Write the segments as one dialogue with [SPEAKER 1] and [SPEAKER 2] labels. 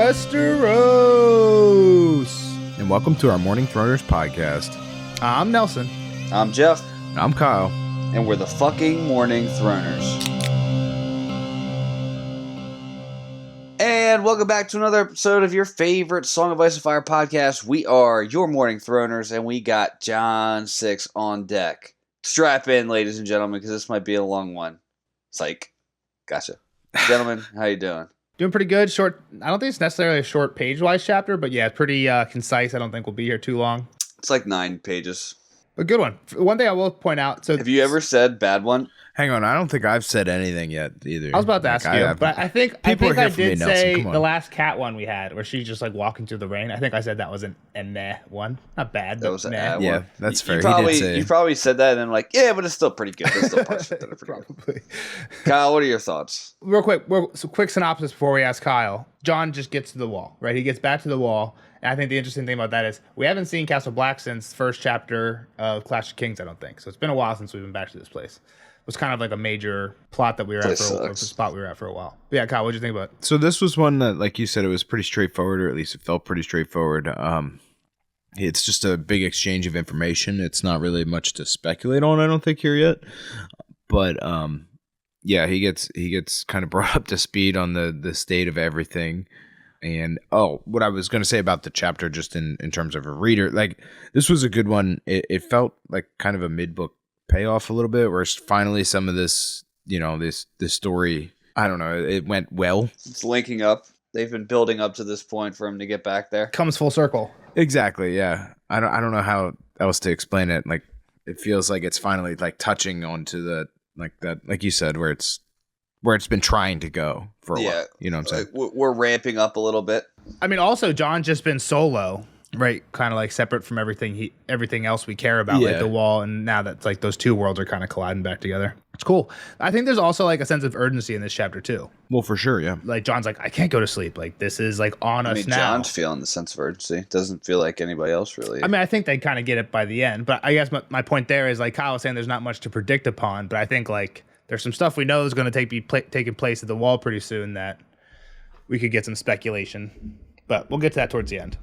[SPEAKER 1] Westeros.
[SPEAKER 2] And welcome to our Morning Throners podcast.
[SPEAKER 1] I'm Nelson.
[SPEAKER 3] I'm Jeff.
[SPEAKER 2] I'm Kyle.
[SPEAKER 3] And we're the fucking Morning Throners. And welcome back to another episode of your favorite Song of Ice and Fire podcast. We are your Morning Throners, and we got John 6 on deck. Strap in, ladies and gentlemen, because this might be a long one. Psych. Gotcha. Gentlemen, how you doing?
[SPEAKER 1] Doing pretty good. Short. I don't think it's necessarily a short page-wise chapter, but yeah, it's pretty concise. I don't think we'll be here too long.
[SPEAKER 3] It's like 9 pages.
[SPEAKER 1] A good one. One thing I will point out. So,
[SPEAKER 3] have you ever said bad one?
[SPEAKER 2] Hang on, I don't think I've said anything yet either.
[SPEAKER 1] I was about to ask you, but I think I did say the last cat one we had, where she's just like walking through the rain. I think I said that was an meh one. Not bad, but
[SPEAKER 3] was
[SPEAKER 1] meh.
[SPEAKER 2] Yeah, that's fair.
[SPEAKER 3] You probably said that and then like, yeah, but it's still pretty good. There's still parts that are pretty
[SPEAKER 1] Probably.
[SPEAKER 3] Good. Kyle, what are your thoughts?
[SPEAKER 1] Real quick synopsis before we ask Kyle. John just gets to the wall, right? He gets back to the wall. And I think the interesting thing about that is we haven't seen Castle Black since first chapter of Clash of Kings, I don't think. So it's been a while since we've been back to this place. It was kind of like a major plot that we were at for a spot we were at for a while. But yeah, Kyle, what did you think about it?
[SPEAKER 2] So this was one that, like you said, it was pretty straightforward, or at least it felt pretty straightforward. It's just a big exchange of information. It's not really much to speculate on, I don't think, here yet. But yeah, he gets kind of brought up to speed on the state of everything. And what I was going to say about the chapter, just in terms of a reader, like this was a good one. It felt like kind of a mid-book payoff a little bit, where finally some of this, this story, I don't know, it went well.
[SPEAKER 3] It's linking up. They've been building up to this point for him to get back there.
[SPEAKER 1] Comes full circle.
[SPEAKER 2] Exactly. Yeah. I don't know how else to explain it. Like it feels like it's finally like touching onto the like you said, where it's been trying to go for a while. You know what I'm saying?
[SPEAKER 3] We're ramping up a little bit.
[SPEAKER 1] I mean, also John's just been solo, right? Kind of like separate from everything else we care about, like the wall, and now that's like those two worlds are kind of colliding back together. It's cool. I think there's also like a sense of urgency in this chapter too.
[SPEAKER 2] Well, for sure, yeah.
[SPEAKER 1] Like John's like, I can't go to sleep. Like this is like on us now.
[SPEAKER 3] John's feeling the sense of urgency. Doesn't feel like anybody else really.
[SPEAKER 1] I mean, I think they kind of get it by the end, but I guess my point there is like Kyle was saying, there's not much to predict upon, but I think like there's some stuff we know is going to be taking place at the wall pretty soon that we could get some speculation, but we'll get to that towards the end.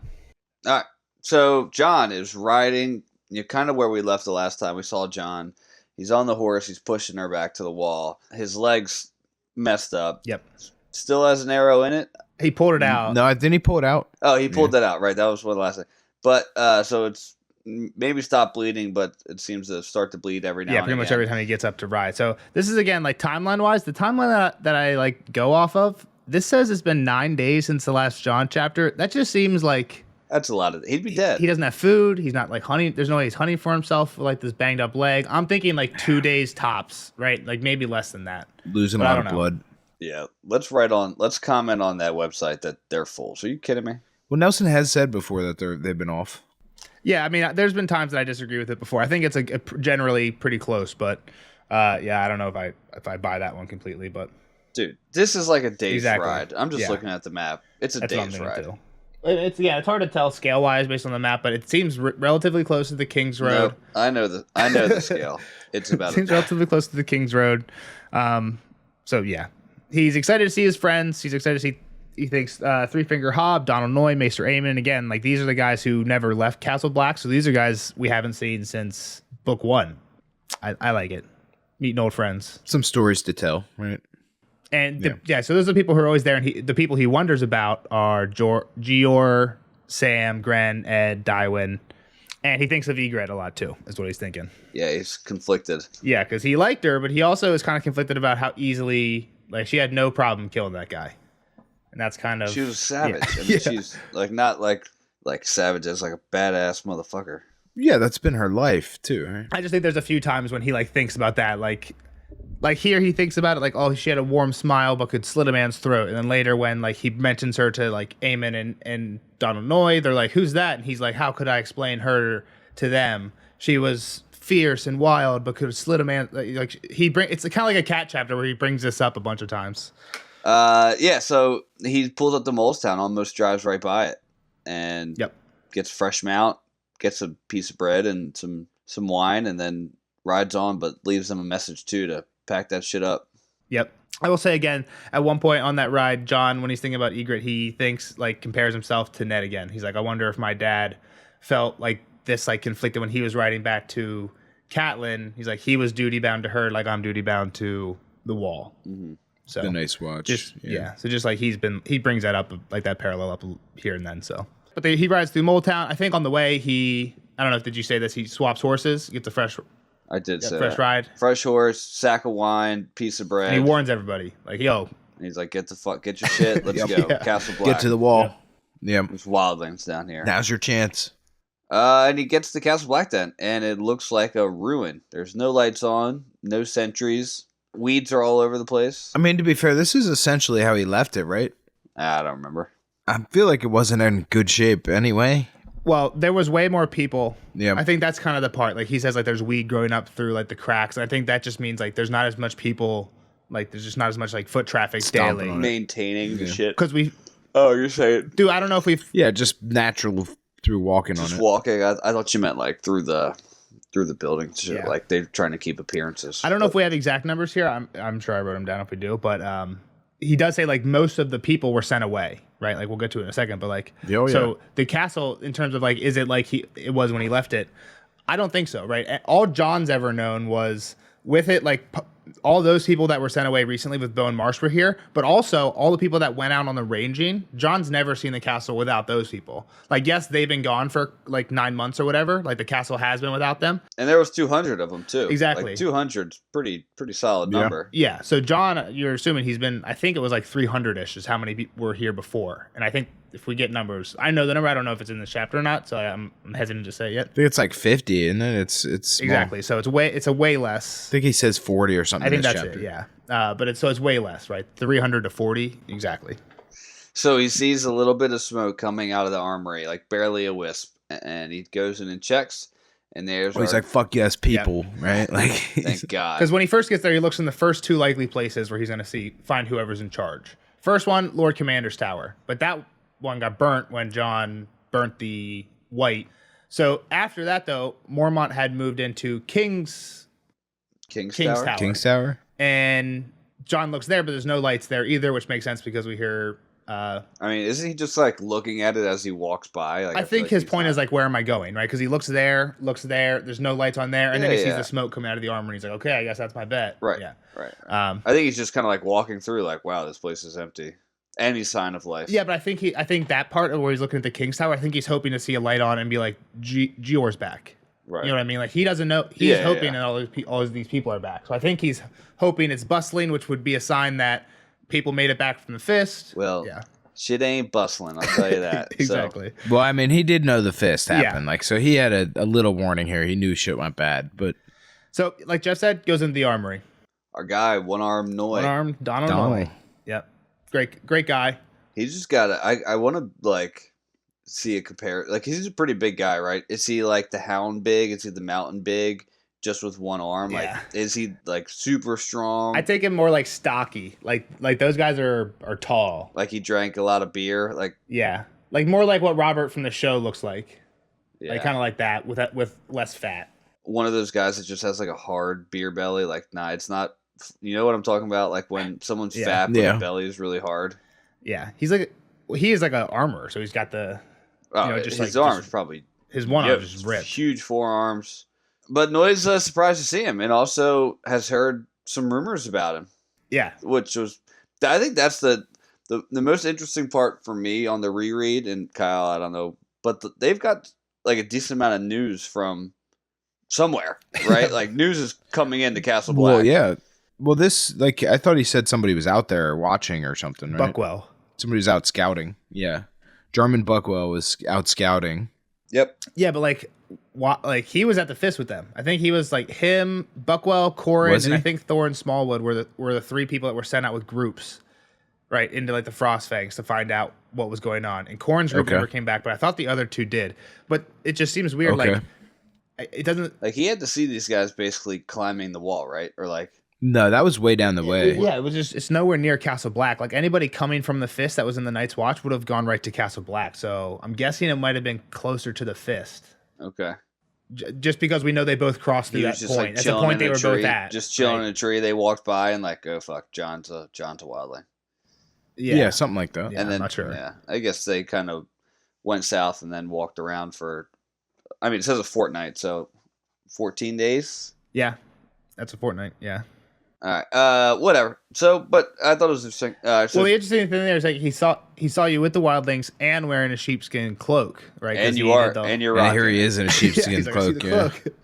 [SPEAKER 3] All right. So John is riding, kind of where we left the last time we saw John. He's on the horse. He's pushing her back to the wall. His leg's messed up.
[SPEAKER 1] Yep.
[SPEAKER 3] Still has an arrow in it.
[SPEAKER 1] He pulled it out.
[SPEAKER 2] No, didn't he pull it out?
[SPEAKER 3] Oh, he pulled that out. Right. That was one of the last thing. But so it's maybe stopped bleeding, but it seems to start to bleed every now and again.
[SPEAKER 1] Yeah, pretty much every time he gets up to ride. So this is, again, like timeline-wise, the timeline that I like go off of, this says it's been 9 days since the last John chapter. That just seems like...
[SPEAKER 3] That's a lot of... He'd be dead.
[SPEAKER 1] He doesn't have food. He's not like hunting. There's no way he's hunting for himself with like this banged up leg. I'm thinking like 2 days tops, right? Like maybe less than that.
[SPEAKER 2] Losing a lot of blood.
[SPEAKER 3] Yeah. Let's comment on that website that they're full. So are you kidding me?
[SPEAKER 2] Well, Nelson has said before that they've been off.
[SPEAKER 1] Yeah, I mean, there's been times that I disagree with it before. I think it's generally pretty close, but yeah, I don't know if I buy that one completely. But
[SPEAKER 3] dude, this is like a day's ride. I'm just looking at the map. It's a day's ride.
[SPEAKER 1] It's hard to tell scale wise based on the map, but it seems relatively close to the King's Road.
[SPEAKER 3] No, I know the scale. It's about.
[SPEAKER 1] It seems relatively close to the King's Road. So yeah, he's excited to see his friends. He's excited to see. He thinks Three Finger Hob, Donald Noy, Maester Aemon. Again, like these are the guys who never left Castle Black. So these are guys we haven't seen since book 1. I like it. Meeting old friends.
[SPEAKER 2] Some stories to tell, right?
[SPEAKER 1] And so those are the people who are always there. And the people he wonders about are Gior, Sam, Gren, Ed, Dywyn. And he thinks of Ygritte a lot too, is what he's thinking.
[SPEAKER 3] Yeah, he's conflicted.
[SPEAKER 1] Yeah, because he liked her, but he also is kind of conflicted about how easily, like, she had no problem killing that guy. And that's kind of...
[SPEAKER 3] She was a savage. Yeah. I mean, she's like not like savage as like a badass motherfucker.
[SPEAKER 2] Yeah, that's been her life too, right?
[SPEAKER 1] I just think there's a few times when he like thinks about that, like here he thinks about it like, oh, she had a warm smile but could slit a man's throat. And then later when like he mentions her to like Aemon and Donald Noy, they're like, who's that? And he's like, how could I explain her to them? She was fierce and wild but could slit a man. Like it's kind of like a cat chapter where he brings this up a bunch of times.
[SPEAKER 3] Yeah, so he pulls up to Molestown, almost drives right by it, and gets fresh mount, gets a piece of bread and some wine, and then rides on, but leaves them a message too to pack that shit up.
[SPEAKER 1] Yep. I will say again, at one point on that ride, John, when he's thinking about Egret, he thinks like compares himself to Ned again. He's like, I wonder if my dad felt like this, like conflicted when he was riding back to Catelyn. He's like, he was duty bound to her, like I'm duty bound to the wall.
[SPEAKER 3] Mm-hmm.
[SPEAKER 1] So
[SPEAKER 2] The Night's Watch.
[SPEAKER 1] So just like he brings that up, like that parallel up here and then. So, but he rides through Moletown. I think on the way I don't know if did you say this? He swaps horses, gets a fresh.
[SPEAKER 3] I did say
[SPEAKER 1] fresh
[SPEAKER 3] that.
[SPEAKER 1] ride.
[SPEAKER 3] Fresh horse, sack of wine, piece of bread.
[SPEAKER 1] And he warns everybody, like, yo.
[SPEAKER 3] And he's like, get your shit, let's go.
[SPEAKER 1] Yeah.
[SPEAKER 3] Castle Black.
[SPEAKER 2] Get to the wall. Yeah.
[SPEAKER 3] There's wildlings down here.
[SPEAKER 2] Now's your chance.
[SPEAKER 3] And he gets to Castle Black then, and it looks like a ruin. There's no lights on, no sentries. Weeds are all over the place.
[SPEAKER 2] I mean, to be fair, this is essentially how he left it, right?
[SPEAKER 3] I don't remember.
[SPEAKER 2] I feel like it wasn't in good shape anyway.
[SPEAKER 1] Well, there was way more people.
[SPEAKER 2] Yeah.
[SPEAKER 1] I think that's kind of the part. Like he says, like there's weed growing up through like the cracks. And I think that just means like there's not as much people. Like there's just not as much like foot traffic
[SPEAKER 2] Stomping
[SPEAKER 1] daily.
[SPEAKER 2] on it.
[SPEAKER 3] Maintaining the shit.
[SPEAKER 1] Because we.
[SPEAKER 3] Oh, you're saying
[SPEAKER 1] Dude, I don't know if we've.
[SPEAKER 2] Yeah, just natural through walking
[SPEAKER 3] just
[SPEAKER 2] on it.
[SPEAKER 3] walking? I thought you meant like through the building. Shit.
[SPEAKER 1] Yeah.
[SPEAKER 3] Like they're trying to keep appearances.
[SPEAKER 1] I don't know if we have exact numbers here. I'm sure I wrote them down if we do. But he does say like most of the people were sent away. Right, like we'll get to it in a second, but like, so the castle, in terms of like, is it like it was when he left it? I don't think so. Right, all John's ever known was with it, like all those people that were sent away recently with Bowen Marsh were here, but also all the people that went out on the ranging. John's never seen the castle without those people. Like, yes, they've been gone for like 9 months or whatever. Like the castle has been without them.
[SPEAKER 3] And there was 200 of them too.
[SPEAKER 1] Exactly.
[SPEAKER 3] Like 200's pretty solid number.
[SPEAKER 1] Yeah. So John, you're assuming he's been. I think it was like 300ish is how many people were here before. And I think if we get numbers, I know the number. I don't know if it's in this chapter or not. So I'm hesitant to say it yet.
[SPEAKER 2] I think it's like 50, isn't it? It's small.
[SPEAKER 1] Exactly. So it's a way less.
[SPEAKER 2] I think he says 40 or something.
[SPEAKER 1] I think
[SPEAKER 2] in this
[SPEAKER 1] that's
[SPEAKER 2] chapter.
[SPEAKER 1] it. Yeah. But it's way less, right? 300 to 40. Exactly.
[SPEAKER 3] So he sees a little bit of smoke coming out of the armory, like barely a wisp, and he goes in and checks. And there's
[SPEAKER 2] he's like, fuck yes, people, right? Like,
[SPEAKER 3] thank God.
[SPEAKER 1] Because when he first gets there, he looks in the first two likely places where he's going to find whoever's in charge. First one, Lord Commander's Tower. But that one got burnt when John burnt the white. So after that, though, Mormont had moved into King's Tower.
[SPEAKER 2] King's Tower.
[SPEAKER 1] And John looks there, but there's no lights there either, which makes sense because we hear...
[SPEAKER 3] I mean, isn't he just like looking at it as he walks by? Like,
[SPEAKER 1] I think his point is like, where am I going, right? Because he looks there, there's no lights on there, and then he sees the smoke coming out of the armor, and he's like, okay, I guess that's my bet.
[SPEAKER 3] Right.
[SPEAKER 1] Yeah.
[SPEAKER 3] Right. I think he's just kind of like walking through, like, wow, this place is empty. Any sign of life.
[SPEAKER 1] Yeah, but I think that part of where he's looking at the King's Tower, I think he's hoping to see a light on and be like, Gior's back.
[SPEAKER 3] Right.
[SPEAKER 1] You know what I mean? Like he doesn't know. He's hoping that all of these people are back. So I think he's hoping it's bustling, which would be a sign that people made it back from the fist.
[SPEAKER 3] Well,
[SPEAKER 1] yeah.
[SPEAKER 3] Shit ain't bustling, I'll tell you that.
[SPEAKER 1] Exactly.
[SPEAKER 2] Well, I mean, he did know the fist happened. Like, so he had a little warning here. He knew shit went bad, but...
[SPEAKER 1] So, like Jeff said, goes into the armory.
[SPEAKER 3] Our guy, one-armed Noy.
[SPEAKER 1] One-armed Donald Noy. Yep. Great guy.
[SPEAKER 3] He's just got I want to, like, see a compare. Like, he's a pretty big guy, right? Is he, like, the Hound big? Is he the Mountain big? Just with one arm?
[SPEAKER 1] Yeah.
[SPEAKER 3] Like, is he, like, super strong?
[SPEAKER 1] I take him more like stocky. Like those guys are tall.
[SPEAKER 3] Like, he drank a lot of beer? Like,
[SPEAKER 1] yeah. Like, more like what Robert from the show looks like.
[SPEAKER 3] yeah.
[SPEAKER 1] Like, kind of like that with less fat.
[SPEAKER 3] One of those guys that just has, like, a hard beer belly. Like, nah, it's not... You know what I'm talking about? Like, when someone's fat, but the belly is really hard.
[SPEAKER 1] Yeah. He is like an armorer, so he's got the...
[SPEAKER 3] Oh, just his arms probably...
[SPEAKER 1] His one arm is ripped.
[SPEAKER 3] Huge forearms. But Noy's surprised to see him, and also has heard some rumors about him.
[SPEAKER 1] Yeah.
[SPEAKER 3] Which was... I think that's the most interesting part for me on the reread, and Kyle, I don't know, but they've got, like, a decent amount of news from somewhere, right? Like, news is coming into Castle Black.
[SPEAKER 2] Well, yeah. Well, this, like, I thought he said somebody was out there watching or something, right?
[SPEAKER 1] Buckwell.
[SPEAKER 2] Somebody was out scouting. Yeah. Jarman Buckwell was out scouting.
[SPEAKER 3] Yep.
[SPEAKER 1] Yeah, but, like he was at the fist with them. I think he was, like, him, Buckwell, Corin, and I think Thor and Smallwood were the three people that were sent out with groups, right, into, like, the Frostfangs to find out what was going on. And Corin's group never came back, but I thought the other two did. But it just seems weird, like, it doesn't...
[SPEAKER 3] Like, he had to see these guys basically climbing the wall, right? Or, like...
[SPEAKER 2] No, that was way down the way.
[SPEAKER 1] Yeah, it was just, it's nowhere near Castle Black. Like, anybody coming from the Fist that was in the Night's Watch would have gone right to Castle Black. So I'm guessing it might have been closer to the Fist.
[SPEAKER 3] Okay.
[SPEAKER 1] just because we know they both crossed through
[SPEAKER 3] He
[SPEAKER 1] that
[SPEAKER 3] was just
[SPEAKER 1] point.
[SPEAKER 3] like
[SPEAKER 1] That's the
[SPEAKER 3] chilling
[SPEAKER 1] point
[SPEAKER 3] in
[SPEAKER 1] they
[SPEAKER 3] a
[SPEAKER 1] were
[SPEAKER 3] tree,
[SPEAKER 1] both at.
[SPEAKER 3] just chilling
[SPEAKER 1] right?
[SPEAKER 3] in a tree. They walked by and like, oh fuck, John's a wildling.
[SPEAKER 2] Yeah, something like that.
[SPEAKER 1] Yeah,
[SPEAKER 3] And then,
[SPEAKER 1] I'm not sure.
[SPEAKER 3] yeah, I guess they kind of went south and then walked around for. I mean, it says a fortnight, so 14 days.
[SPEAKER 1] Yeah, that's a fortnight. Yeah.
[SPEAKER 3] All right. Whatever. So, but I thought it was interesting.
[SPEAKER 1] Well, the interesting thing there is like he saw you with the wildlings and wearing a sheepskin cloak, right?
[SPEAKER 3] and
[SPEAKER 1] he
[SPEAKER 3] you are,
[SPEAKER 1] had the-
[SPEAKER 3] and you're
[SPEAKER 2] Yeah,
[SPEAKER 3] rocking.
[SPEAKER 2] here he is in a sheepskin
[SPEAKER 1] he's like, "I see
[SPEAKER 2] cloak.
[SPEAKER 1] the
[SPEAKER 2] Yeah.
[SPEAKER 1] cloak."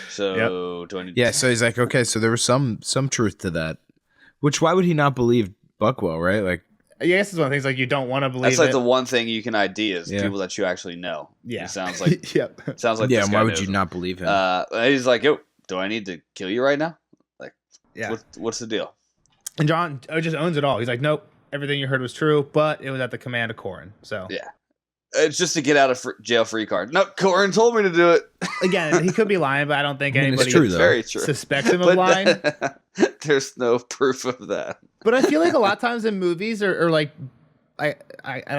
[SPEAKER 3] So, do I need?
[SPEAKER 2] Yeah, so he's like, okay, so there was some truth to that. Which why would he not believe Buckwell, right? Like,
[SPEAKER 1] I guess it's one of the things like you don't want to believe.
[SPEAKER 3] That's like
[SPEAKER 1] it.
[SPEAKER 3] the one thing you can ID is
[SPEAKER 2] Yeah.
[SPEAKER 3] people that you actually know.
[SPEAKER 1] Yeah.
[SPEAKER 3] It sounds like.
[SPEAKER 1] Yep.
[SPEAKER 3] Sounds like.
[SPEAKER 2] yeah,
[SPEAKER 3] this
[SPEAKER 2] and
[SPEAKER 3] guy
[SPEAKER 2] why would
[SPEAKER 3] knows
[SPEAKER 2] you
[SPEAKER 3] him.
[SPEAKER 2] not believe him?
[SPEAKER 3] He's like, yo, do I need to kill you right now? Like,
[SPEAKER 1] Yeah.
[SPEAKER 3] what's the deal?
[SPEAKER 1] And John just owns it all. He's like, nope, everything you heard was true, but it was at the command of Corin. So
[SPEAKER 3] Yeah. It's just to get out of jail free card. No, Corin told me to do it.
[SPEAKER 1] again, he could be lying, but I don't think
[SPEAKER 2] I mean, it's
[SPEAKER 1] anybody
[SPEAKER 2] true,
[SPEAKER 3] It's
[SPEAKER 2] though.
[SPEAKER 3] very true.
[SPEAKER 1] suspects him of lying.
[SPEAKER 3] There's no proof of that.
[SPEAKER 1] But I feel like a lot of times in movies or like I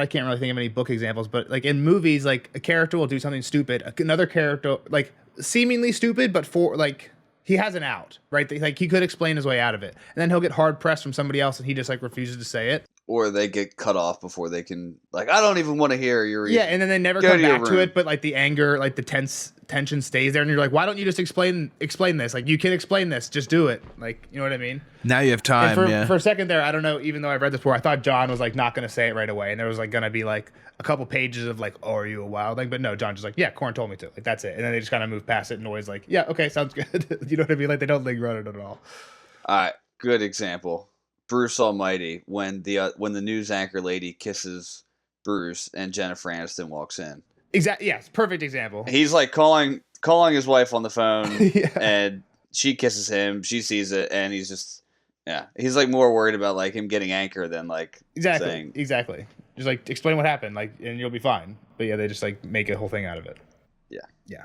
[SPEAKER 1] can't really think of any book examples, but like in movies, like a character will do something stupid, another character like seemingly stupid, but for like he has an out, right? Like he could explain his way out of it, and then he'll get hard pressed from somebody else, and he just like refuses to say it.
[SPEAKER 3] Or they get cut off before they can. Like, I don't even want to hear your reason.
[SPEAKER 1] Yeah, and then they never
[SPEAKER 3] Go
[SPEAKER 1] come
[SPEAKER 3] to your
[SPEAKER 1] back to
[SPEAKER 3] room.
[SPEAKER 1] it, but like the anger, like the tension stays there, and you're like, why don't you just explain this? Like you can explain this, just do it. Like you know what I mean?
[SPEAKER 2] now you have time,
[SPEAKER 1] And for a second there, I don't know, even though I've read this before, I thought John was like not going to say it right away. And there was like going to be like a couple pages of like, oh, are you a wildling? But no, John just like, yeah, Corin told me to. Like, that's it. And then they just kind of move past it and always like, yeah, okay, sounds good. You know what I mean? Like they don't linger on it at all.
[SPEAKER 3] All right, good example. Bruce Almighty when the news anchor lady kisses Bruce and Jennifer Aniston walks in.
[SPEAKER 1] Exactly. Yes. Perfect example.
[SPEAKER 3] He's like calling his wife on the phone,
[SPEAKER 1] Yeah.
[SPEAKER 3] and she kisses him. She sees it, and he's just he's like more worried about like him getting anchor than like
[SPEAKER 1] Exactly.
[SPEAKER 3] saying
[SPEAKER 1] Exactly. Just like explain what happened, like, and you'll be fine. But yeah, they just like make a whole thing out of it.
[SPEAKER 3] Yeah.
[SPEAKER 1] Yeah.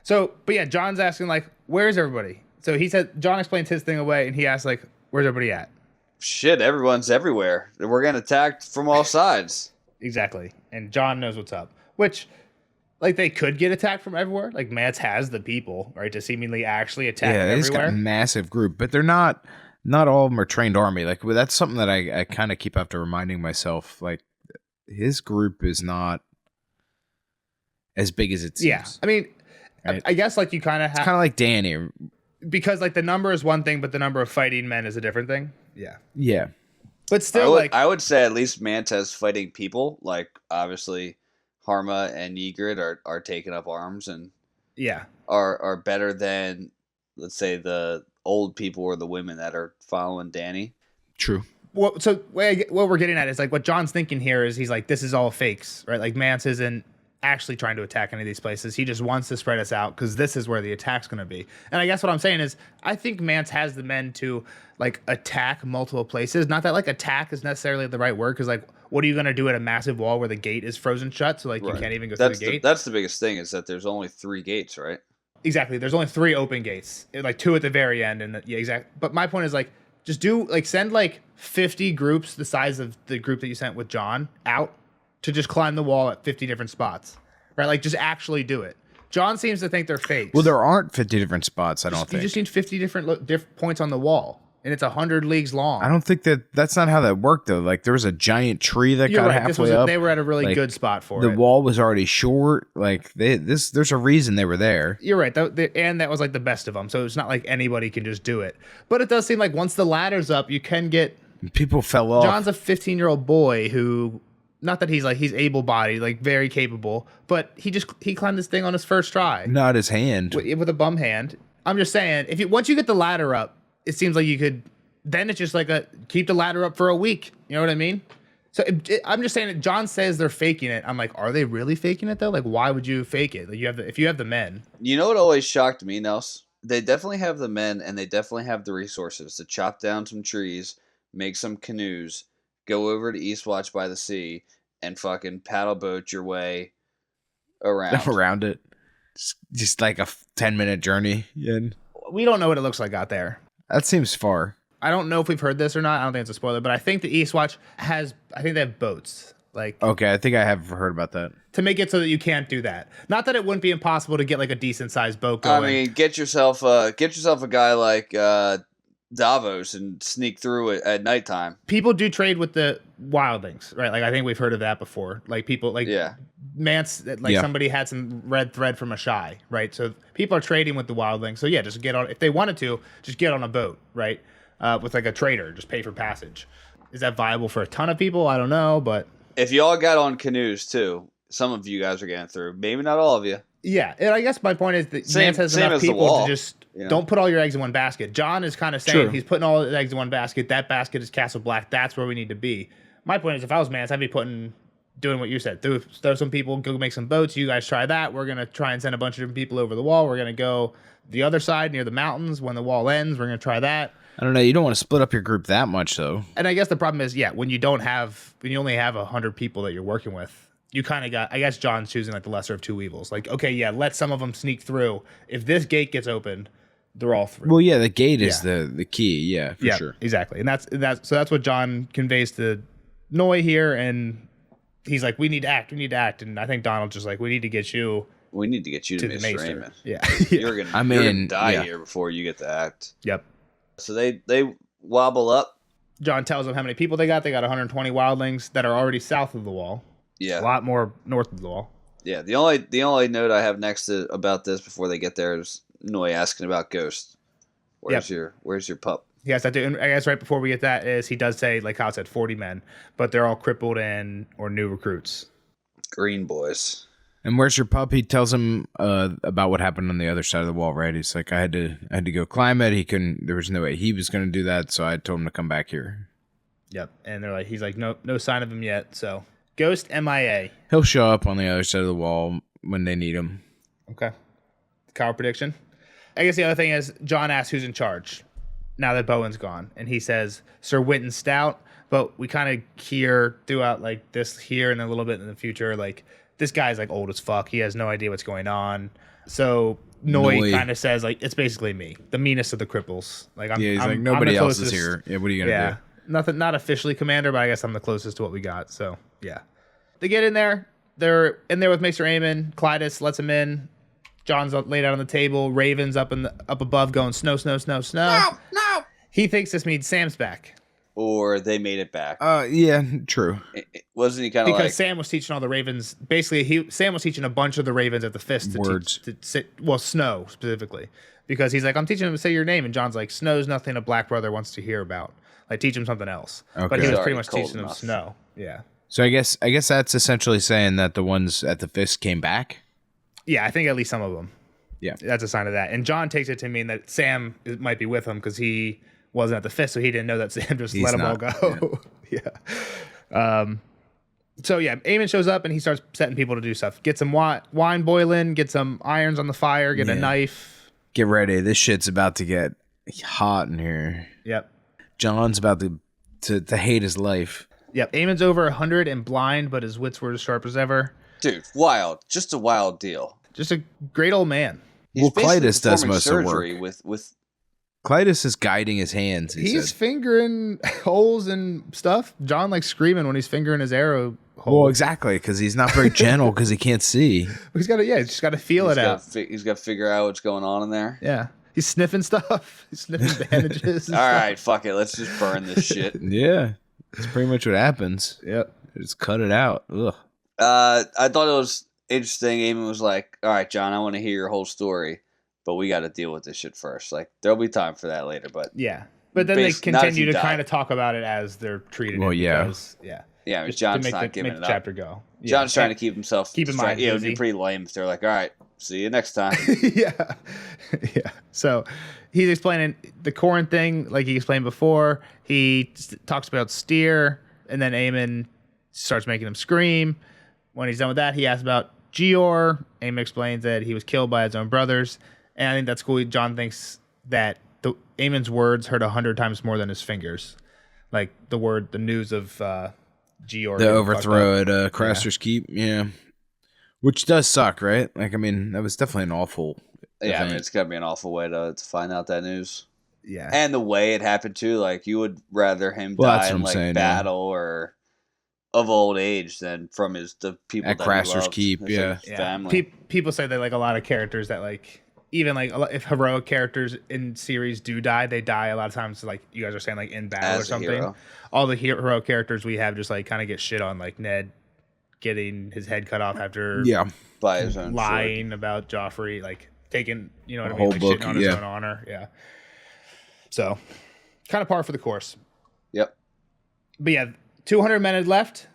[SPEAKER 1] So, but yeah, John's asking like, where's everybody? So he said John explains his thing away, and he asks like, where's everybody at?
[SPEAKER 3] shit. Everyone's everywhere. We're getting attacked from all sides.
[SPEAKER 1] Exactly. And John knows what's up. Which, like, they could get attacked from everywhere. Like, Mance has the people, right, to seemingly actually attack
[SPEAKER 2] yeah, he's got
[SPEAKER 1] everywhere.
[SPEAKER 2] a massive group, but they're not all of them are trained army. Like that's something that I kind of keep after reminding myself. Like his group is not as big as it seems.
[SPEAKER 1] Yeah. I mean,
[SPEAKER 2] Right.
[SPEAKER 1] I guess, like, you kind of
[SPEAKER 2] It's
[SPEAKER 1] have...
[SPEAKER 2] kind of like Danny.
[SPEAKER 1] Because, like, the number is one thing, but the number of fighting men is a different thing. Yeah.
[SPEAKER 2] Yeah.
[SPEAKER 1] But still,
[SPEAKER 3] I would say at least Manta's fighting people. Like obviously, Harma and Ygritte are taking up arms and
[SPEAKER 1] yeah.
[SPEAKER 3] are better than, let's say, the old people or the women that are following Danny.
[SPEAKER 2] True.
[SPEAKER 1] Well, so what we're getting at is, like, what John's thinking here is he's like, this is all fakes, right? Like, Mance isn't actually trying to attack any of these places. He just wants to spread us out because this is where the attack's going to be. And I guess what I'm saying is I think Mance has the men to, like, attack multiple places. Not that, like, attack is necessarily the right word, because, like, what are you going to do at a massive wall where the gate is frozen shut, so, like, you
[SPEAKER 3] Right.
[SPEAKER 1] can't even go through the gate?
[SPEAKER 3] That's the biggest thing is that there's only 3 gates, right?
[SPEAKER 1] Exactly. There's only 3 open gates, like 2 at the very end, and yeah, exactly. But my point is, like, just send like 50 groups the size of the group that you sent with John out to just climb the wall at 50 different spots, right? Like, just actually do it. John seems to think they're fakes.
[SPEAKER 2] Well, there aren't 50 different spots. I don't
[SPEAKER 1] You
[SPEAKER 2] think.
[SPEAKER 1] just need 50 different points on the wall, and it's 100 leagues long.
[SPEAKER 2] I don't think that's not how that worked though. Like there was a giant tree that
[SPEAKER 1] You're
[SPEAKER 2] got
[SPEAKER 1] right.
[SPEAKER 2] halfway up.
[SPEAKER 1] They were at a really
[SPEAKER 2] Like,
[SPEAKER 1] good spot for
[SPEAKER 2] the
[SPEAKER 1] it.
[SPEAKER 2] wall was already short. Like there's a reason they were there.
[SPEAKER 1] You're right. And that was like the best of them. So it's not like anybody can just do it. But it does seem like once the ladder's up, you can get.
[SPEAKER 2] People fell off.
[SPEAKER 1] John's a 15-year-old boy who, not that he's able-bodied, like very capable, but he climbed this thing on his first try
[SPEAKER 2] Not his hand.
[SPEAKER 1] with a bum hand. I'm just saying, once you get the ladder up, it seems like you could. Then it's just like keep the ladder up for a week. You know what I mean? So I'm just saying that John says they're faking it. I'm like, are they really faking it though? Like, why would you fake it? Like, if you have the men.
[SPEAKER 3] You know what always shocked me, Nels? They definitely have the men and they definitely have the resources to chop down some trees, make some canoes, go over to Eastwatch by the Sea, and fucking paddle boat your way around.
[SPEAKER 2] Around it. Just like a 10-minute journey. And
[SPEAKER 1] We don't know what it looks like out there.
[SPEAKER 2] that seems far.
[SPEAKER 1] I don't know if we've heard this or not. I don't think it's a spoiler, but I think the Eastwatch I think they have boats. Like,
[SPEAKER 2] Okay, I think I have heard about that.
[SPEAKER 1] to make it so that you can't do that. Not that it wouldn't be impossible to get like a decent sized boat going.
[SPEAKER 3] I mean, get yourself a guy like Davos and sneak through it at nighttime.
[SPEAKER 1] People do trade with the wildlings, right? Like I think we've heard of that before. Like people like Mance, like somebody had some red thread from a shy, right? So people are trading with the wildlings. So yeah, just get on if they wanted to, just get on a boat, right? With like a trader, just pay for passage. Is that viable for a ton of people? I don't know, but
[SPEAKER 3] if you all got on canoes too, some of you guys are getting through. Maybe not all of you.
[SPEAKER 1] Yeah, and I guess my point is that Mance has enough people to just don't put all your eggs in one basket. John is kind of saying he's putting all his eggs in one basket. That basket is Castle Black. That's where we need to be. My point is, if I was Mance, I'd be doing what you said. Throw some people, go make some boats. You guys try that. We're gonna try and send a bunch of different people over the wall. We're gonna go the other side near the mountains. When the wall ends, we're gonna try that.
[SPEAKER 2] I don't know. You don't want to split up your group that much, though.
[SPEAKER 1] And I guess the problem is, when you only have 100 people that you're working with, you kind of got. I guess John's choosing like the lesser of two evils. Like, okay, let some of them sneak through. If this gate gets opened, they're all through.
[SPEAKER 2] Well, yeah, the gate is the key. Yeah, for sure.
[SPEAKER 1] Exactly, and that's what John conveys to Noi here, and he's like, we need to act, and I think Donald's just like, we need to get you.
[SPEAKER 3] We need to get you to
[SPEAKER 1] the
[SPEAKER 3] Mr.
[SPEAKER 1] Maester.
[SPEAKER 3] Raymond.
[SPEAKER 1] Yeah,
[SPEAKER 3] you're gonna die here before you get to act.
[SPEAKER 1] Yep.
[SPEAKER 3] So they wobble up.
[SPEAKER 1] John tells them how many people they got. They got 120 wildlings that are already south of the wall.
[SPEAKER 3] Yeah,
[SPEAKER 1] a lot more north of the wall.
[SPEAKER 3] Yeah, the only note I have next to about this before they get there is Noi asking about Ghost. Where's your pup?
[SPEAKER 1] Yes, I do. And I guess right before we get that is he does say, like Kyle said, 40 men, but they're all crippled or new recruits.
[SPEAKER 3] Green boys.
[SPEAKER 2] And where's your pup? He tells him about what happened on the other side of the wall, right? He's like, I had to go climb it. He couldn't. There was no way he was going to do that, so I told him to come back here.
[SPEAKER 1] Yep. And he's like, no sign of him yet. So Ghost MIA.
[SPEAKER 2] He'll show up on the other side of the wall when they need him.
[SPEAKER 1] Okay. Kyle prediction. I guess the other thing is John asks who's in charge now that Bowen's gone, and he says Sir Winton Stout. But we kind of hear throughout like this here and a little bit in the future, like. This guy's like old as fuck. He has no idea what's going on. So Noi kind of says like it's basically me, the meanest of the cripples. Like I'm
[SPEAKER 2] like nobody else is here. Yeah, what are you gonna
[SPEAKER 1] do? Not officially commander, but I guess I'm the closest to what we got. So yeah, they get in there. They're in there with Maester Aemon. Clytus lets him in. John's laid out on the table. Raven's up above going snow. No. He thinks this means Sam's back.
[SPEAKER 3] Or they made it back.
[SPEAKER 2] Yeah, true.
[SPEAKER 3] Wasn't he kind of like...
[SPEAKER 1] Because Sam was teaching all the ravens... Basically, Sam was teaching a bunch of the ravens at the Fist to sit... Well, Snow, specifically. Because he's like, I'm teaching him to say your name. And John's like, Snow's nothing a black brother wants to hear about. Like, teach him something else. Okay. But he was pretty much teaching him Snow. Yeah.
[SPEAKER 2] So I guess that's essentially saying that the ones at the Fist came back?
[SPEAKER 1] Yeah, I think at least some of them.
[SPEAKER 2] Yeah.
[SPEAKER 1] That's a sign of that. And John takes it to mean that Sam might be with him because he... wasn't at the Fist, so he didn't know that Sam just let them all go. Yeah. So yeah, Aemon shows up and he starts setting people to do stuff. Get some wine boiling, get some irons on the fire, get a knife.
[SPEAKER 2] Get ready. This shit's about to get hot in here.
[SPEAKER 1] Yep.
[SPEAKER 2] John's about to hate his life.
[SPEAKER 1] Yep. Aemon's over 100 and blind, but his wits were as sharp as ever.
[SPEAKER 3] Dude, wild. Just a wild deal.
[SPEAKER 1] Just a great old man.
[SPEAKER 3] He's
[SPEAKER 2] Clytus does most of the work.
[SPEAKER 3] With
[SPEAKER 2] Clytus is guiding his hands.
[SPEAKER 1] He's fingering holes and stuff. John like screaming when he's fingering his arrow hole.
[SPEAKER 2] Well, exactly, because he's not very gentle because he can't see.
[SPEAKER 1] He's just got to feel it out.
[SPEAKER 3] He's got to figure out what's going on in there.
[SPEAKER 1] Yeah. He's sniffing stuff. He's sniffing bandages.
[SPEAKER 3] All right, fuck it. Let's just burn this shit.
[SPEAKER 2] Yeah. That's pretty much what happens.
[SPEAKER 1] Yep.
[SPEAKER 2] Just cut it out. Ugh.
[SPEAKER 3] I thought it was interesting. Aemon was like, all right, John, I want to hear your whole story. But we got to deal with this shit first. Like, there'll be time for that later. But
[SPEAKER 1] yeah, but then they continue to kind of talk about it as they're treated.
[SPEAKER 2] Well, yeah,
[SPEAKER 3] yeah. John's not giving it up.
[SPEAKER 1] Chapter go. Yeah.
[SPEAKER 3] John's trying to keep himself.
[SPEAKER 1] Keep in mind,
[SPEAKER 3] it would be pretty lame if they're like, all right, see you next time.
[SPEAKER 1] Yeah. So he's explaining the Corrin thing, like he explained before. He talks about Steer, and then Aemon starts making him scream. When he's done with that, he asks about Gior. Aemon explains that he was killed by his own brothers. And I think that's cool. John thinks that Aemon's words hurt 100 times more than his fingers. Like the news of Gior.
[SPEAKER 2] The overthrow at Craster's Keep, yeah. Which does suck, right? Like, I mean, that was definitely an awful
[SPEAKER 3] event. I mean, it's got to be an awful way to find out that news.
[SPEAKER 1] Yeah.
[SPEAKER 3] And the way it happened, too. Like, you would rather him die in, like, battle or of old age than from the people
[SPEAKER 2] At
[SPEAKER 3] that
[SPEAKER 2] Crasser's
[SPEAKER 3] he loved.
[SPEAKER 2] Keep,
[SPEAKER 3] His,
[SPEAKER 2] yeah.
[SPEAKER 3] like, family.
[SPEAKER 1] People say that like a lot of characters that like even like if heroic characters in series do die, they die a lot of times. Like you guys are saying, like in battle
[SPEAKER 3] As
[SPEAKER 1] or
[SPEAKER 3] a
[SPEAKER 1] something.
[SPEAKER 3] hero.
[SPEAKER 1] All the heroic characters we have just like kind of get shit on, like Ned getting his head cut off after
[SPEAKER 3] By his own
[SPEAKER 1] lying
[SPEAKER 3] sword.
[SPEAKER 1] about Joffrey, like taking, you know what I mean,
[SPEAKER 2] whole
[SPEAKER 1] like
[SPEAKER 2] book,
[SPEAKER 1] shitting on his
[SPEAKER 2] yeah.
[SPEAKER 1] own honor. Yeah. So, kind of par for the course.
[SPEAKER 3] Yep.
[SPEAKER 1] But yeah, 200 men had left.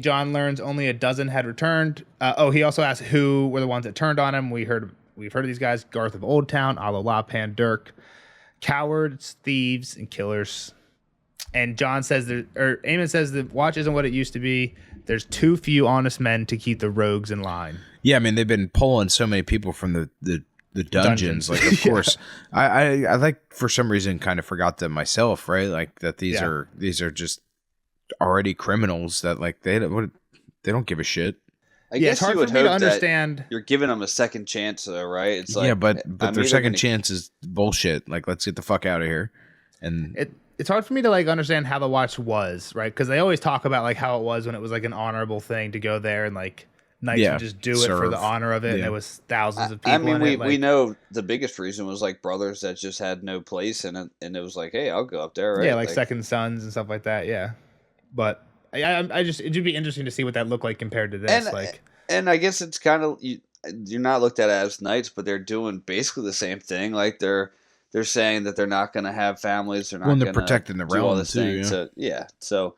[SPEAKER 1] John learns only a dozen had returned. He also asked who were the ones that turned on him. We've heard of these guys: Garth of Old Town, Alo Lapan, Dirk, cowards, thieves, and killers. And John says Aemon says the watch isn't what it used to be. There's too few honest men to keep the rogues in line.
[SPEAKER 2] Yeah, I mean they've been pulling so many people from the dungeons. Like, of course, I like for some reason kind of forgot them myself, right? Like that these are just already criminals that like they don't give a shit.
[SPEAKER 3] I guess
[SPEAKER 1] it's hard
[SPEAKER 3] you would
[SPEAKER 1] for me to
[SPEAKER 3] hope
[SPEAKER 1] understand.
[SPEAKER 3] that you're giving them a second chance, though, right? It's like,
[SPEAKER 2] yeah, but
[SPEAKER 3] I'm
[SPEAKER 2] their
[SPEAKER 3] either
[SPEAKER 2] second
[SPEAKER 3] gonna-
[SPEAKER 2] chance is bullshit. Like, let's get the fuck out of here. And
[SPEAKER 1] It's hard for me to like understand how the watch was, right? Because they always talk about like how it was when it was like an honorable thing to go there and like knights would just do it for
[SPEAKER 2] serve.
[SPEAKER 1] the honor of it. And
[SPEAKER 2] Yeah.
[SPEAKER 1] there was thousands of people.
[SPEAKER 3] I mean,
[SPEAKER 1] in
[SPEAKER 3] we
[SPEAKER 1] it, like,
[SPEAKER 3] we know the biggest reason was like brothers that just had no place in it, and it was like, hey, I'll go up there, right?
[SPEAKER 1] Yeah, like second sons and stuff like that. Yeah, but I just it'd be interesting to see what that looked like compared to this.
[SPEAKER 3] And I guess it's kind of you're not looked at as knights, but they're doing basically the same thing. Like they're saying that they're not going to have families. They're not.
[SPEAKER 2] they're
[SPEAKER 3] gonna
[SPEAKER 2] protecting the
[SPEAKER 3] do all
[SPEAKER 2] realm
[SPEAKER 3] this
[SPEAKER 2] too.
[SPEAKER 3] thing. So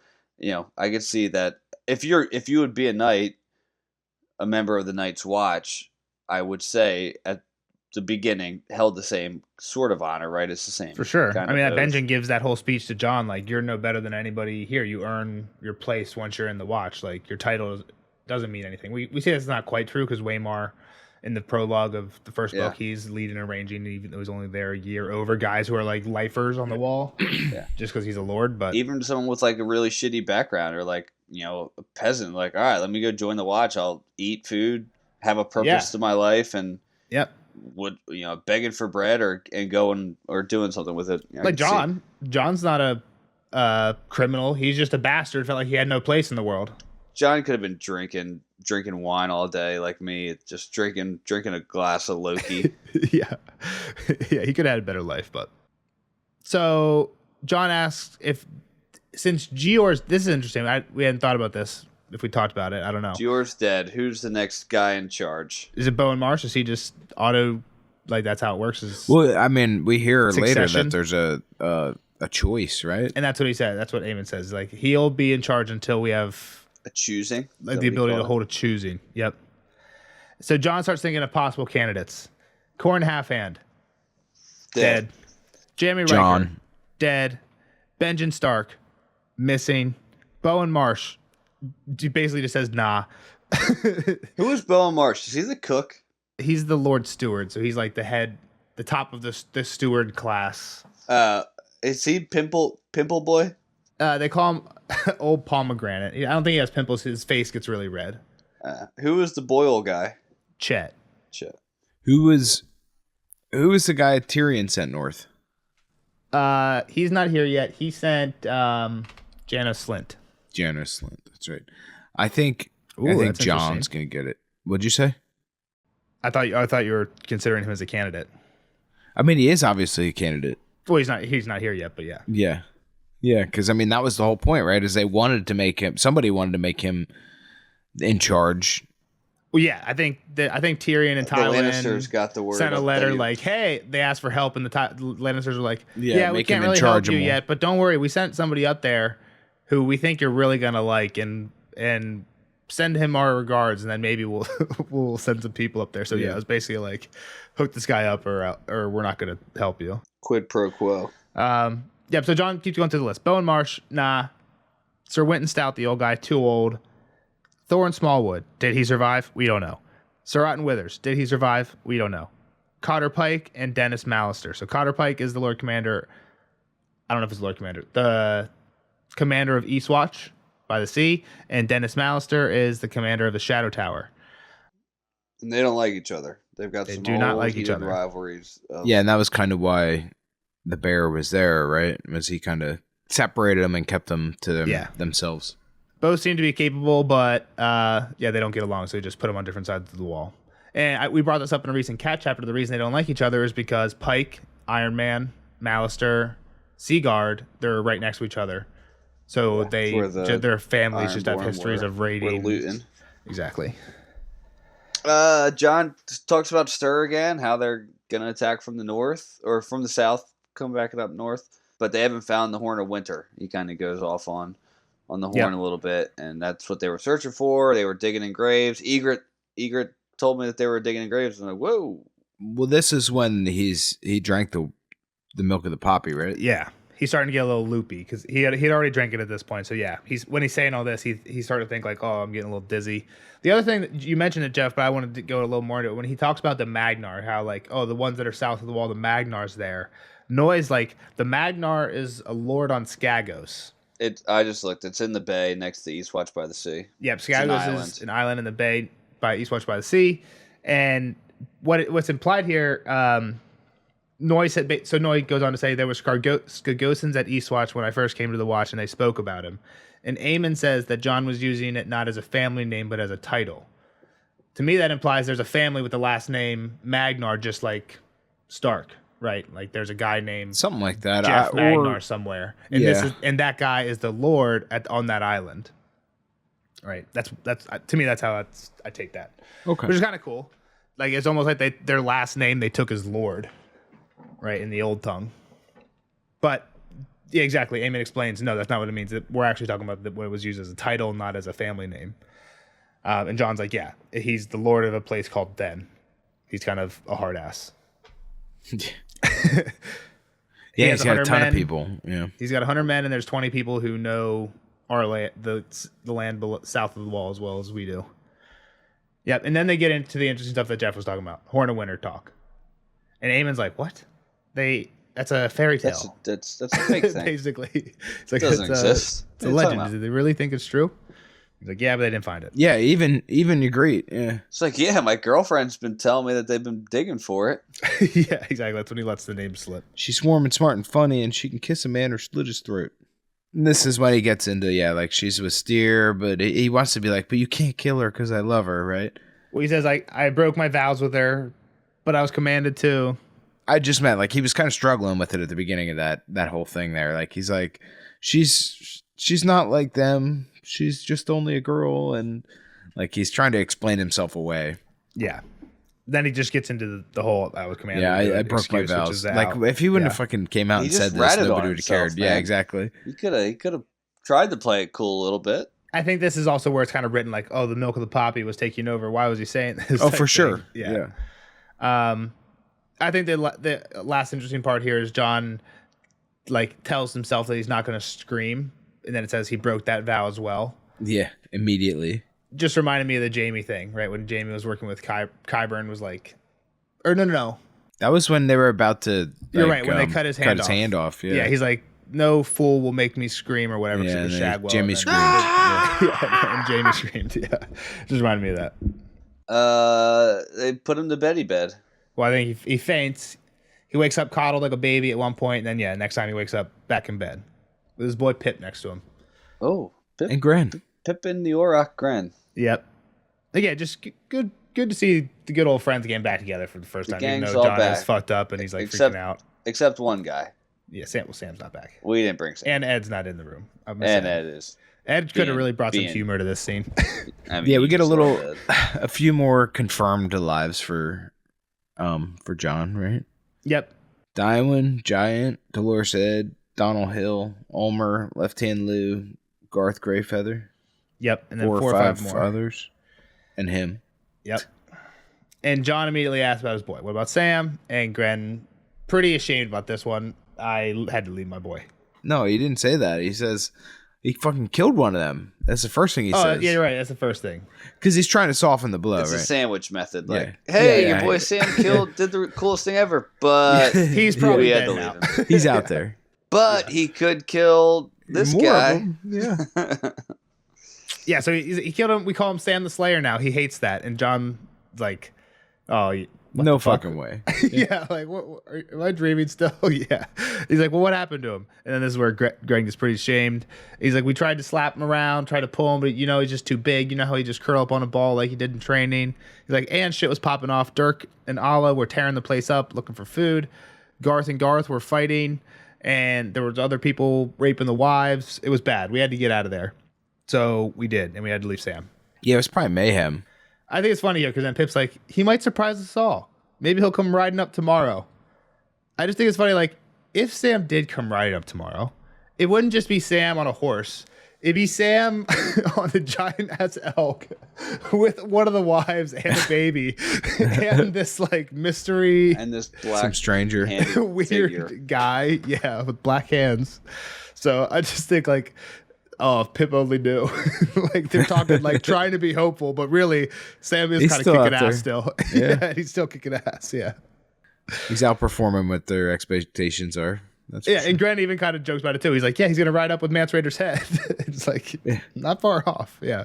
[SPEAKER 3] I could see that if you would be a knight, a member of the Night's Watch, I would say at the beginning held the same sort of honor, right? It's the same
[SPEAKER 1] for sure.
[SPEAKER 3] kind
[SPEAKER 1] I mean,
[SPEAKER 3] of
[SPEAKER 1] that
[SPEAKER 3] oath.
[SPEAKER 1] Benjen gives that whole speech to John, like you're no better than anybody here. You earn your place once you're in the Watch. Like your title doesn't mean anything. We say that's not quite true because Waymar, in the prologue of the first book, he's leading and arranging, even though he's only there a year over guys who are like lifers on the wall, just because he's a lord. But
[SPEAKER 3] even someone with like a really shitty background or like a peasant, like, all right, let me go join the Watch. I'll eat food, have a purpose to my life, and would begging for bread and going or doing something with it.
[SPEAKER 1] Like John's not a criminal. He's just a bastard. Felt like he had no place in the world.
[SPEAKER 3] John could have been drinking wine all day like me, just drinking a glass of Loki.
[SPEAKER 1] yeah, he could have had a better life. But so John asks since Gior's, this is interesting. We hadn't thought about this. If we talked about it, I don't know.
[SPEAKER 3] Gior's dead. Who's the next guy in charge?
[SPEAKER 1] Is it Bowen Marsh? Is he just auto? Like that's how it works.
[SPEAKER 2] Well, I mean, we hear later
[SPEAKER 1] succession?
[SPEAKER 2] that there's a choice, right?
[SPEAKER 1] And that's what he said. That's what Aemon says. Like he'll be in charge until we have
[SPEAKER 3] A choosing?
[SPEAKER 1] like the ability to hold a choosing. Yep. So John starts thinking of possible candidates. Corn Halfhand, dead. Jamie Riker,
[SPEAKER 2] John.
[SPEAKER 1] dead. Benjen Stark, missing. Bowen Marsh, basically just says nah.
[SPEAKER 3] Who is Bowen Marsh? Is he the cook?
[SPEAKER 1] He's the Lord Steward, so he's like the top of the steward class.
[SPEAKER 3] Is he Pimple Boy?
[SPEAKER 1] They call him Old Pomegranate. I don't think he has pimples. His face gets really red.
[SPEAKER 3] Who is the Boyle guy?
[SPEAKER 1] Chet.
[SPEAKER 2] Who was the guy Tyrion sent north?
[SPEAKER 1] He's not here yet. He sent Janos Slint.
[SPEAKER 2] Janos Slint. That's right. I think
[SPEAKER 1] that's
[SPEAKER 2] John's gonna get it. What'd you say?
[SPEAKER 1] I thought you were considering him as a candidate.
[SPEAKER 2] I mean, he is obviously a candidate.
[SPEAKER 1] Well, he's not here yet, but yeah.
[SPEAKER 2] Yeah, because I mean that was the whole point, right? Is somebody wanted to make him in charge.
[SPEAKER 1] Well, yeah, I think Tyrion and Tywin
[SPEAKER 3] Lannisters got the word.
[SPEAKER 1] sent a
[SPEAKER 3] up
[SPEAKER 1] letter
[SPEAKER 3] that
[SPEAKER 1] like, "Hey," they asked for help, and the Lannisters were like,
[SPEAKER 2] Yeah,
[SPEAKER 1] we
[SPEAKER 2] make
[SPEAKER 1] can't
[SPEAKER 2] him in
[SPEAKER 1] really
[SPEAKER 2] charge
[SPEAKER 1] help you
[SPEAKER 2] of them."
[SPEAKER 1] yet, but don't worry, we sent somebody up there who we think you're really gonna like, and send him our regards, and then maybe we'll we'll send some people up there." So yeah, it was basically like, hook this guy up, or we're not gonna help you.
[SPEAKER 3] quid pro quo.
[SPEAKER 1] Yep. So John keeps going through the list. Bowen Marsh, nah. Sir Winton Stout, the old guy, too old. Thorin Smallwood, did he survive? We don't know. Sir Otten Withers, did he survive? We don't know. Cotter Pike and Dennis Mallister. So Cotter Pike is the Lord Commander. I don't know if it's the Lord Commander. The commander of Eastwatch by the sea, and Dennis Mallister is the commander of the Shadow Tower.
[SPEAKER 3] And they don't like each other. They
[SPEAKER 1] do not like each other.
[SPEAKER 3] Rivalries.
[SPEAKER 2] Yeah, and that was kind of why the bear was there, right? Was he kind of separated them and kept them to themselves.
[SPEAKER 1] Both seem to be capable, but they don't get along, so they just put them on different sides of the wall. And we brought this up in a recent Cat chapter. The reason they don't like each other is because Pike, Iron Man, Malister, Seaguard, they're right next to each other. So their families just have histories of raiding.
[SPEAKER 3] Looting.
[SPEAKER 1] Exactly.
[SPEAKER 3] John talks about Stir again, how they're going to attack from the north, or from the south, come back up north. But they haven't found the Horn of Winter. He kind of goes off on the horn a little bit, and that's what they were searching for. They were digging in graves. Egret told me that they were digging in graves. I'm like, whoa.
[SPEAKER 2] Well, this is when he drank the milk of the poppy, right?
[SPEAKER 1] Yeah. He's starting to get a little loopy because he'd already drank it at this point. So yeah, when he's saying all this, he started to think like, oh, I'm getting a little dizzy. The other thing that you mentioned it, Jeff, but I wanted to go a little more into it. When he talks about the Magnar, how like, oh, the ones that are south of the wall, the Magnar's there. Noise like the Magnar is a lord on Skagos.
[SPEAKER 3] I just looked. It's in the bay next to Eastwatch by the Sea.
[SPEAKER 1] Yep, Skagos is an island in the bay by Eastwatch by the Sea, and what's implied here. Noy goes on to say there was Skagosans at Eastwatch when I first came to the watch, and they spoke about him. And Aemon says that Jon was using it not as a family name, but as a title. To me, that implies there's a family with the last name Magnar, just like Stark, right? Like there's a guy named
[SPEAKER 2] something like that,
[SPEAKER 1] Jeff Magnar somewhere, and that guy is the Lord on that island, right? That's to me, that's how I take that.
[SPEAKER 2] Okay,
[SPEAKER 1] which is kind of cool. Like it's almost like their last name they took as Lord. Right, in the old tongue. But, yeah, exactly. Aemon explains, no, that's not what it means. We're actually talking about what it was used as a title, not as a family name. And Jon's like, yeah, he's the lord of a place called Den. He's kind of a hard ass.
[SPEAKER 2] He's got a ton of people. Yeah,
[SPEAKER 1] he's got 100 men, and there's 20 people who know our the land south of the wall as well as we do. Yep, and then they get into the interesting stuff that Jeff was talking about. Horn of Winter talk. And Aemon's like, what? That's a fairy tale.
[SPEAKER 3] That's a fake thing.
[SPEAKER 1] Basically, it's like
[SPEAKER 3] it doesn't exist.
[SPEAKER 1] It's a legend. Do they really think it's true? He's like, yeah, but they didn't find it.
[SPEAKER 2] Yeah, even Ygritte. Yeah,
[SPEAKER 3] it's like, yeah, my girlfriend's been telling me that they've been digging for it.
[SPEAKER 1] Yeah, exactly. That's when he lets the name slip.
[SPEAKER 2] She's warm and smart and funny, and she can kiss a man or slit his throat. And this is when he gets into like she's with Styr, but he wants to be like, but you can't kill her because I love her, right?
[SPEAKER 1] Well, he says I broke my vows with her, but I was commanded to.
[SPEAKER 2] I just meant like he was kind of struggling with it at the beginning of that whole thing there. Like he's like, she's not like them. She's just only a girl, and like he's trying to explain himself away.
[SPEAKER 1] Yeah. Then he just gets into the whole I was commanded.
[SPEAKER 2] Yeah, I broke my vows. Like if he wouldn't have fucking came out and said this, nobody would have cared. Man. Yeah, exactly.
[SPEAKER 3] He could have tried to play it cool a little bit.
[SPEAKER 1] I think this is also where it's kind of written like, oh, the milk of the poppy was taking over. Why was he saying this?
[SPEAKER 2] Oh, for sure.
[SPEAKER 1] Yeah. I think the last interesting part here is Jon like tells himself that he's not going to scream, and then it says he broke that vow as well.
[SPEAKER 2] Yeah, immediately. Just
[SPEAKER 1] reminded me of the Jaime thing, right? When Jaime was working with Qyburn was like, or no.
[SPEAKER 2] That was when they were about to.
[SPEAKER 1] You're right. When they cut his hand off.
[SPEAKER 2] Yeah.
[SPEAKER 1] Yeah. He's like, no fool will make me scream or whatever.
[SPEAKER 2] Yeah,
[SPEAKER 1] Shagwell.
[SPEAKER 2] Jaime screamed.
[SPEAKER 1] And Jaime screamed. Yeah. Just reminded me of
[SPEAKER 3] that. They put him to bed.
[SPEAKER 1] Well, I think he faints. He wakes up coddled like a baby at one point, and then next time he wakes up back in bed with his boy Pip next to him.
[SPEAKER 3] Oh, Pip
[SPEAKER 2] and Gren.
[SPEAKER 3] Pip and the Auroch Gren.
[SPEAKER 1] Yep. Again, just good to see the good old friends getting back together for the first time.
[SPEAKER 3] Gang's
[SPEAKER 1] even though Jon
[SPEAKER 3] back.
[SPEAKER 1] Is fucked up and he's like freaking out.
[SPEAKER 3] Except one guy.
[SPEAKER 1] Yeah, Sam's not back.
[SPEAKER 3] We didn't bring Sam.
[SPEAKER 1] And Ed's not in the room. Ed could have really brought some humor to this scene.
[SPEAKER 2] We get a few more confirmed lives for Jon, right?
[SPEAKER 1] Yep.
[SPEAKER 2] Tywin, Giant, Dolores Ed, Donald Hill, Ulmer, Left Hand Lou, Garth Greyfeather.
[SPEAKER 1] Yep, and then 4 or 5 more
[SPEAKER 2] others, and him.
[SPEAKER 1] Yep. And Jon immediately asked about his boy. What about Sam? And Gren, pretty ashamed about this one. I had to leave my boy.
[SPEAKER 2] No, he didn't say that. He says he fucking killed one of them. That's the first thing he says.
[SPEAKER 1] Yeah, you're right. That's the first thing.
[SPEAKER 2] Because he's trying to soften the blow,
[SPEAKER 3] it's
[SPEAKER 2] right?
[SPEAKER 3] It's a sandwich method. Like, hey, your boy Sam did the coolest thing ever, but
[SPEAKER 1] he's probably dead now.
[SPEAKER 2] He's out there.
[SPEAKER 3] But he could kill this
[SPEAKER 2] More
[SPEAKER 3] guy.
[SPEAKER 2] Of them. Yeah.
[SPEAKER 1] Yeah, so he killed him. We call him Sam the Slayer now. He hates that. And Jon's like, oh,
[SPEAKER 2] No fucking way.
[SPEAKER 1] Yeah, like, what am I dreaming still? Yeah. He's like, well, what happened to him? And then this is where Greg gets pretty shamed. He's like, we tried to slap him around, try to pull him, but he's just too big. You know how he just curl up on a ball like he did in training? He's like, and shit was popping off. Dirk and Ala were tearing the place up, looking for food. Garth and Garth were fighting, and there was other people raping the wives. It was bad. We had to get out of there. So we did, and we had to leave Sam.
[SPEAKER 2] Yeah, it was probably mayhem.
[SPEAKER 1] I think it's funny here because then Pip's like, he might surprise us all. Maybe he'll come riding up tomorrow. I just think it's funny, like, if Sam did come riding up tomorrow, it wouldn't just be Sam on a horse. It'd be Sam on a giant ass elk with one of the wives and a baby and this like mystery
[SPEAKER 3] And this black
[SPEAKER 2] Some stranger.
[SPEAKER 1] weird
[SPEAKER 3] figure.
[SPEAKER 1] guy, yeah, with black hands. So I just think like, oh, if Pip only knew. Like they're talking like trying to be hopeful, but really Sam is
[SPEAKER 2] He's
[SPEAKER 1] kind of
[SPEAKER 2] still
[SPEAKER 1] kicking
[SPEAKER 2] out there.
[SPEAKER 1] ass still.
[SPEAKER 2] Yeah.
[SPEAKER 1] Yeah, he's still kicking ass. Yeah.
[SPEAKER 2] He's outperforming what their expectations are. That's for
[SPEAKER 1] Yeah,
[SPEAKER 2] sure.
[SPEAKER 1] and Grant even kind of jokes about it too. He's like, yeah, he's gonna ride up with Mance Raider's head. It's like not far off. Yeah.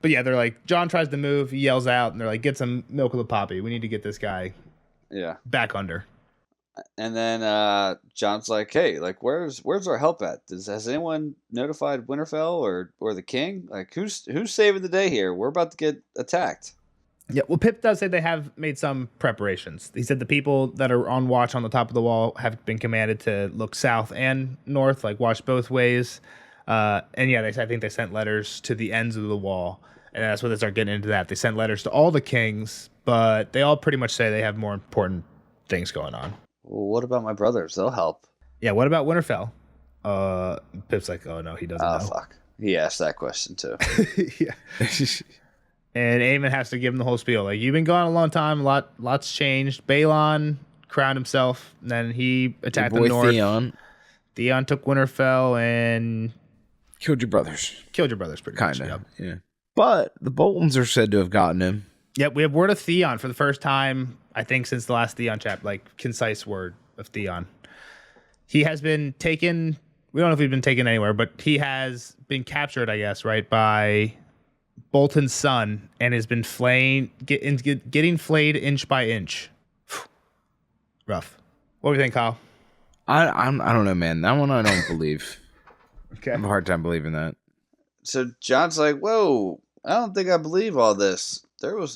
[SPEAKER 1] But yeah, they're like, John tries to move, he yells out, and they're like, get some milk of the poppy. We need to get this guy
[SPEAKER 3] Yeah.
[SPEAKER 1] back under.
[SPEAKER 3] And then John's like, hey, like where's our help at? Has anyone notified Winterfell or the king? Like who's saving the day here? We're about to get attacked.
[SPEAKER 1] Yeah, well, Pip does say they have made some preparations. He said the people that are on watch on the top of the wall have been commanded to look south and north, like watch both ways. And yeah, I think they sent letters to the ends of the wall, and that's where they start getting into that. They sent letters to all the kings, but they all pretty much say they have more important things going on.
[SPEAKER 3] Well, what about my brothers? They'll help.
[SPEAKER 1] Yeah, what about Winterfell? Pip's like, oh no, he doesn't
[SPEAKER 3] Oh
[SPEAKER 1] know.
[SPEAKER 3] fuck. He asked that question too.
[SPEAKER 1] Yeah. And Aemon has to give him the whole spiel. Like, you've been gone a long time. Lots changed. Balon crowned himself. And then he attacked the
[SPEAKER 2] Your boy
[SPEAKER 1] north.
[SPEAKER 2] Theon
[SPEAKER 1] Took Winterfell and
[SPEAKER 2] killed your brothers.
[SPEAKER 1] killed your brothers pretty
[SPEAKER 2] Kind
[SPEAKER 1] much.
[SPEAKER 2] of. Yeah. But the Boltons are said to have gotten him.
[SPEAKER 1] Yep, we have word of Theon for the first time, I think, since the last Theon chapter. Like, concise word of Theon. He has been taken... We don't know if he's been taken anywhere, but he has been captured, I guess, right, by... Bolton's son, and has been getting flayed inch by inch. Rough. What do you think, Kyle?
[SPEAKER 2] I don't know, man. That one I don't believe.
[SPEAKER 1] Okay.
[SPEAKER 2] I have a hard time believing that.
[SPEAKER 3] So John's like, whoa, I don't think I believe all this.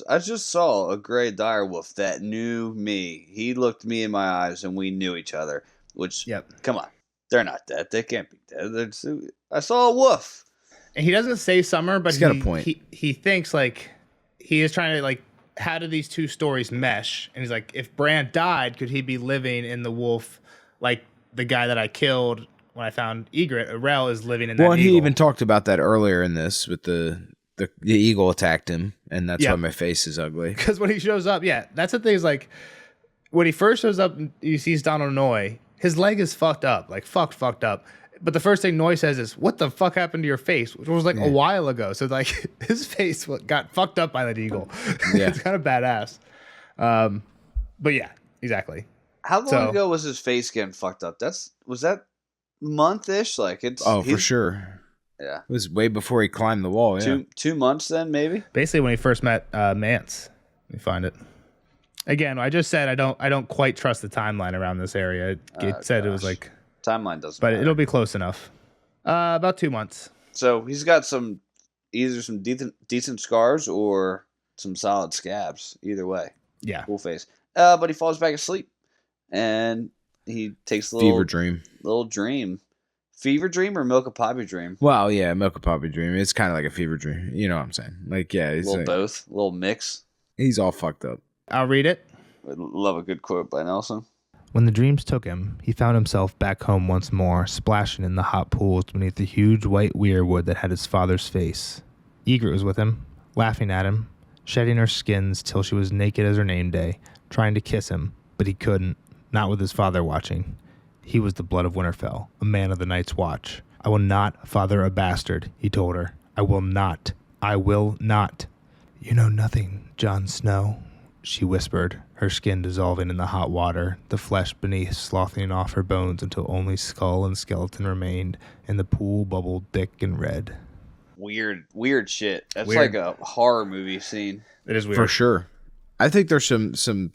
[SPEAKER 3] I just saw a gray direwolf that knew me. He looked me in my eyes and we knew each other. Which,
[SPEAKER 1] Yep.
[SPEAKER 3] come on, they're not dead. They can't be dead. I saw a wolf.
[SPEAKER 1] And he doesn't say summer, but
[SPEAKER 2] He's got a point.
[SPEAKER 1] He thinks like he is trying to like, how do these two stories mesh? And he's like, if Bran died, could he be living in the wolf like the guy that I killed when I found Ygritte? Arel is living in that
[SPEAKER 2] Well, and he
[SPEAKER 1] eagle.
[SPEAKER 2] even talked about that earlier in this with the eagle attacked him, and that's
[SPEAKER 1] Yeah.
[SPEAKER 2] why my face is ugly.
[SPEAKER 1] Because when he shows up, yeah, that's the thing is like, when he first shows up, he sees Donald Noy, his leg is fucked up, like fucked up. But the first thing Noy says is, what the fuck happened to your face? Which was like a while ago. So like his face got fucked up by that eagle.
[SPEAKER 2] Yeah.
[SPEAKER 1] It's kind of badass. But yeah, exactly.
[SPEAKER 3] How long
[SPEAKER 1] So-
[SPEAKER 3] ago was his face getting fucked up? Was that month-ish? Like
[SPEAKER 2] For sure.
[SPEAKER 3] Yeah.
[SPEAKER 2] It was way before he climbed the wall. Yeah.
[SPEAKER 3] 2 months then, maybe?
[SPEAKER 1] Basically when he first met Mance. Let me find it. Again, I just said I don't quite trust the timeline around this area. It said it was
[SPEAKER 3] gosh.
[SPEAKER 1] like,
[SPEAKER 3] Timeline doesn't
[SPEAKER 1] but
[SPEAKER 3] matter.
[SPEAKER 1] it'll be close enough. About 2 months.
[SPEAKER 3] So he's got either some decent scars or some solid scabs. Either way,
[SPEAKER 1] Yeah.
[SPEAKER 3] cool face. But he falls back asleep, and he takes a
[SPEAKER 2] Fever dream.
[SPEAKER 3] little dream, fever dream or milk of poppy dream.
[SPEAKER 2] Well, yeah, milk of poppy dream. It's kind of like a fever dream. You know what I'm saying? Like, yeah,
[SPEAKER 3] A
[SPEAKER 2] it's
[SPEAKER 3] little
[SPEAKER 2] like,
[SPEAKER 3] both, a little mix.
[SPEAKER 2] he's all fucked up.
[SPEAKER 1] I'll read it.
[SPEAKER 3] I love a good quote by Nelson.
[SPEAKER 1] When the dreams took him, he found himself back home once more, splashing in the hot pools beneath the huge white weirwood that had his father's face. Ygritte was with him, laughing at him, shedding her skins till she was naked as her name day, trying to kiss him, but he couldn't, not with his father watching. He was the blood of Winterfell, a man of the Night's Watch. I will not father a bastard, he told her. I will not. I will not. You know nothing, Jon Snow, she whispered, her skin dissolving in the hot water, the flesh beneath sloughing off her bones until only skull and skeleton remained, and the pool bubbled thick and red.
[SPEAKER 3] Weird shit. That's
[SPEAKER 1] Weird.
[SPEAKER 3] like a horror movie scene.
[SPEAKER 1] It is weird.
[SPEAKER 2] For sure. I think there's some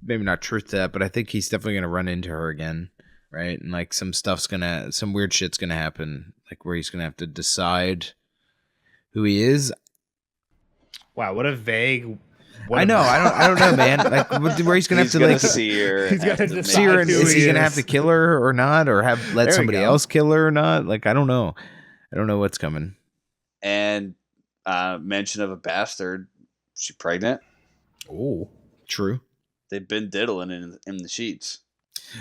[SPEAKER 2] maybe not truth to that, but I think he's definitely gonna run into her again, right? And like some weird shit's gonna happen, like where he's gonna have to decide who he is.
[SPEAKER 1] Wow, what a vague.
[SPEAKER 2] I know. I don't know, man. Like where he's gonna have to like
[SPEAKER 3] see her.
[SPEAKER 1] He's gonna decide
[SPEAKER 2] see her, and
[SPEAKER 1] who
[SPEAKER 2] is he gonna
[SPEAKER 1] is.
[SPEAKER 2] have to kill her or not, or let
[SPEAKER 1] There we
[SPEAKER 2] somebody
[SPEAKER 1] go.
[SPEAKER 2] else kill her or not? Like I don't know. I don't know what's coming.
[SPEAKER 3] And mention of a bastard. She pregnant.
[SPEAKER 1] Oh,
[SPEAKER 2] True.
[SPEAKER 3] They've been diddling in the sheets.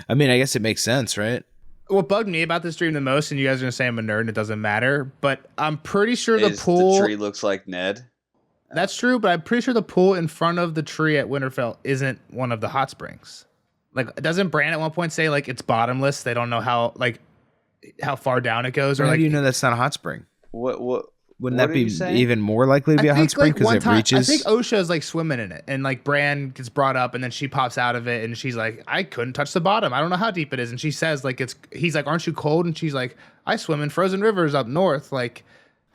[SPEAKER 2] I mean, I guess it makes sense, right?
[SPEAKER 1] what bugged me about this dream the most, and you guys are gonna say I'm a nerd and it doesn't matter, but I'm pretty sure the
[SPEAKER 3] Is
[SPEAKER 1] pool.
[SPEAKER 3] the tree looks like Ned.
[SPEAKER 1] That's true, but I'm pretty sure the pool in front of the tree at Winterfell isn't one of the hot springs. Like, doesn't Bran at one point say like it's bottomless? They don't know how far down it goes, or
[SPEAKER 2] How
[SPEAKER 1] like
[SPEAKER 2] do you know that's not a hot spring?
[SPEAKER 3] What
[SPEAKER 2] Wouldn't
[SPEAKER 3] what
[SPEAKER 2] that
[SPEAKER 3] are
[SPEAKER 2] be
[SPEAKER 3] you saying?
[SPEAKER 2] even more likely to be a hot spring because
[SPEAKER 1] one
[SPEAKER 2] it
[SPEAKER 1] time,
[SPEAKER 2] reaches?
[SPEAKER 1] I think Osha is like swimming in it, and like Bran gets brought up, and then she pops out of it, and she's like, "I couldn't touch the bottom. I don't know how deep it is." And she says like he's like, "Aren't you cold?" And she's like, "I swim in frozen rivers up north." Like,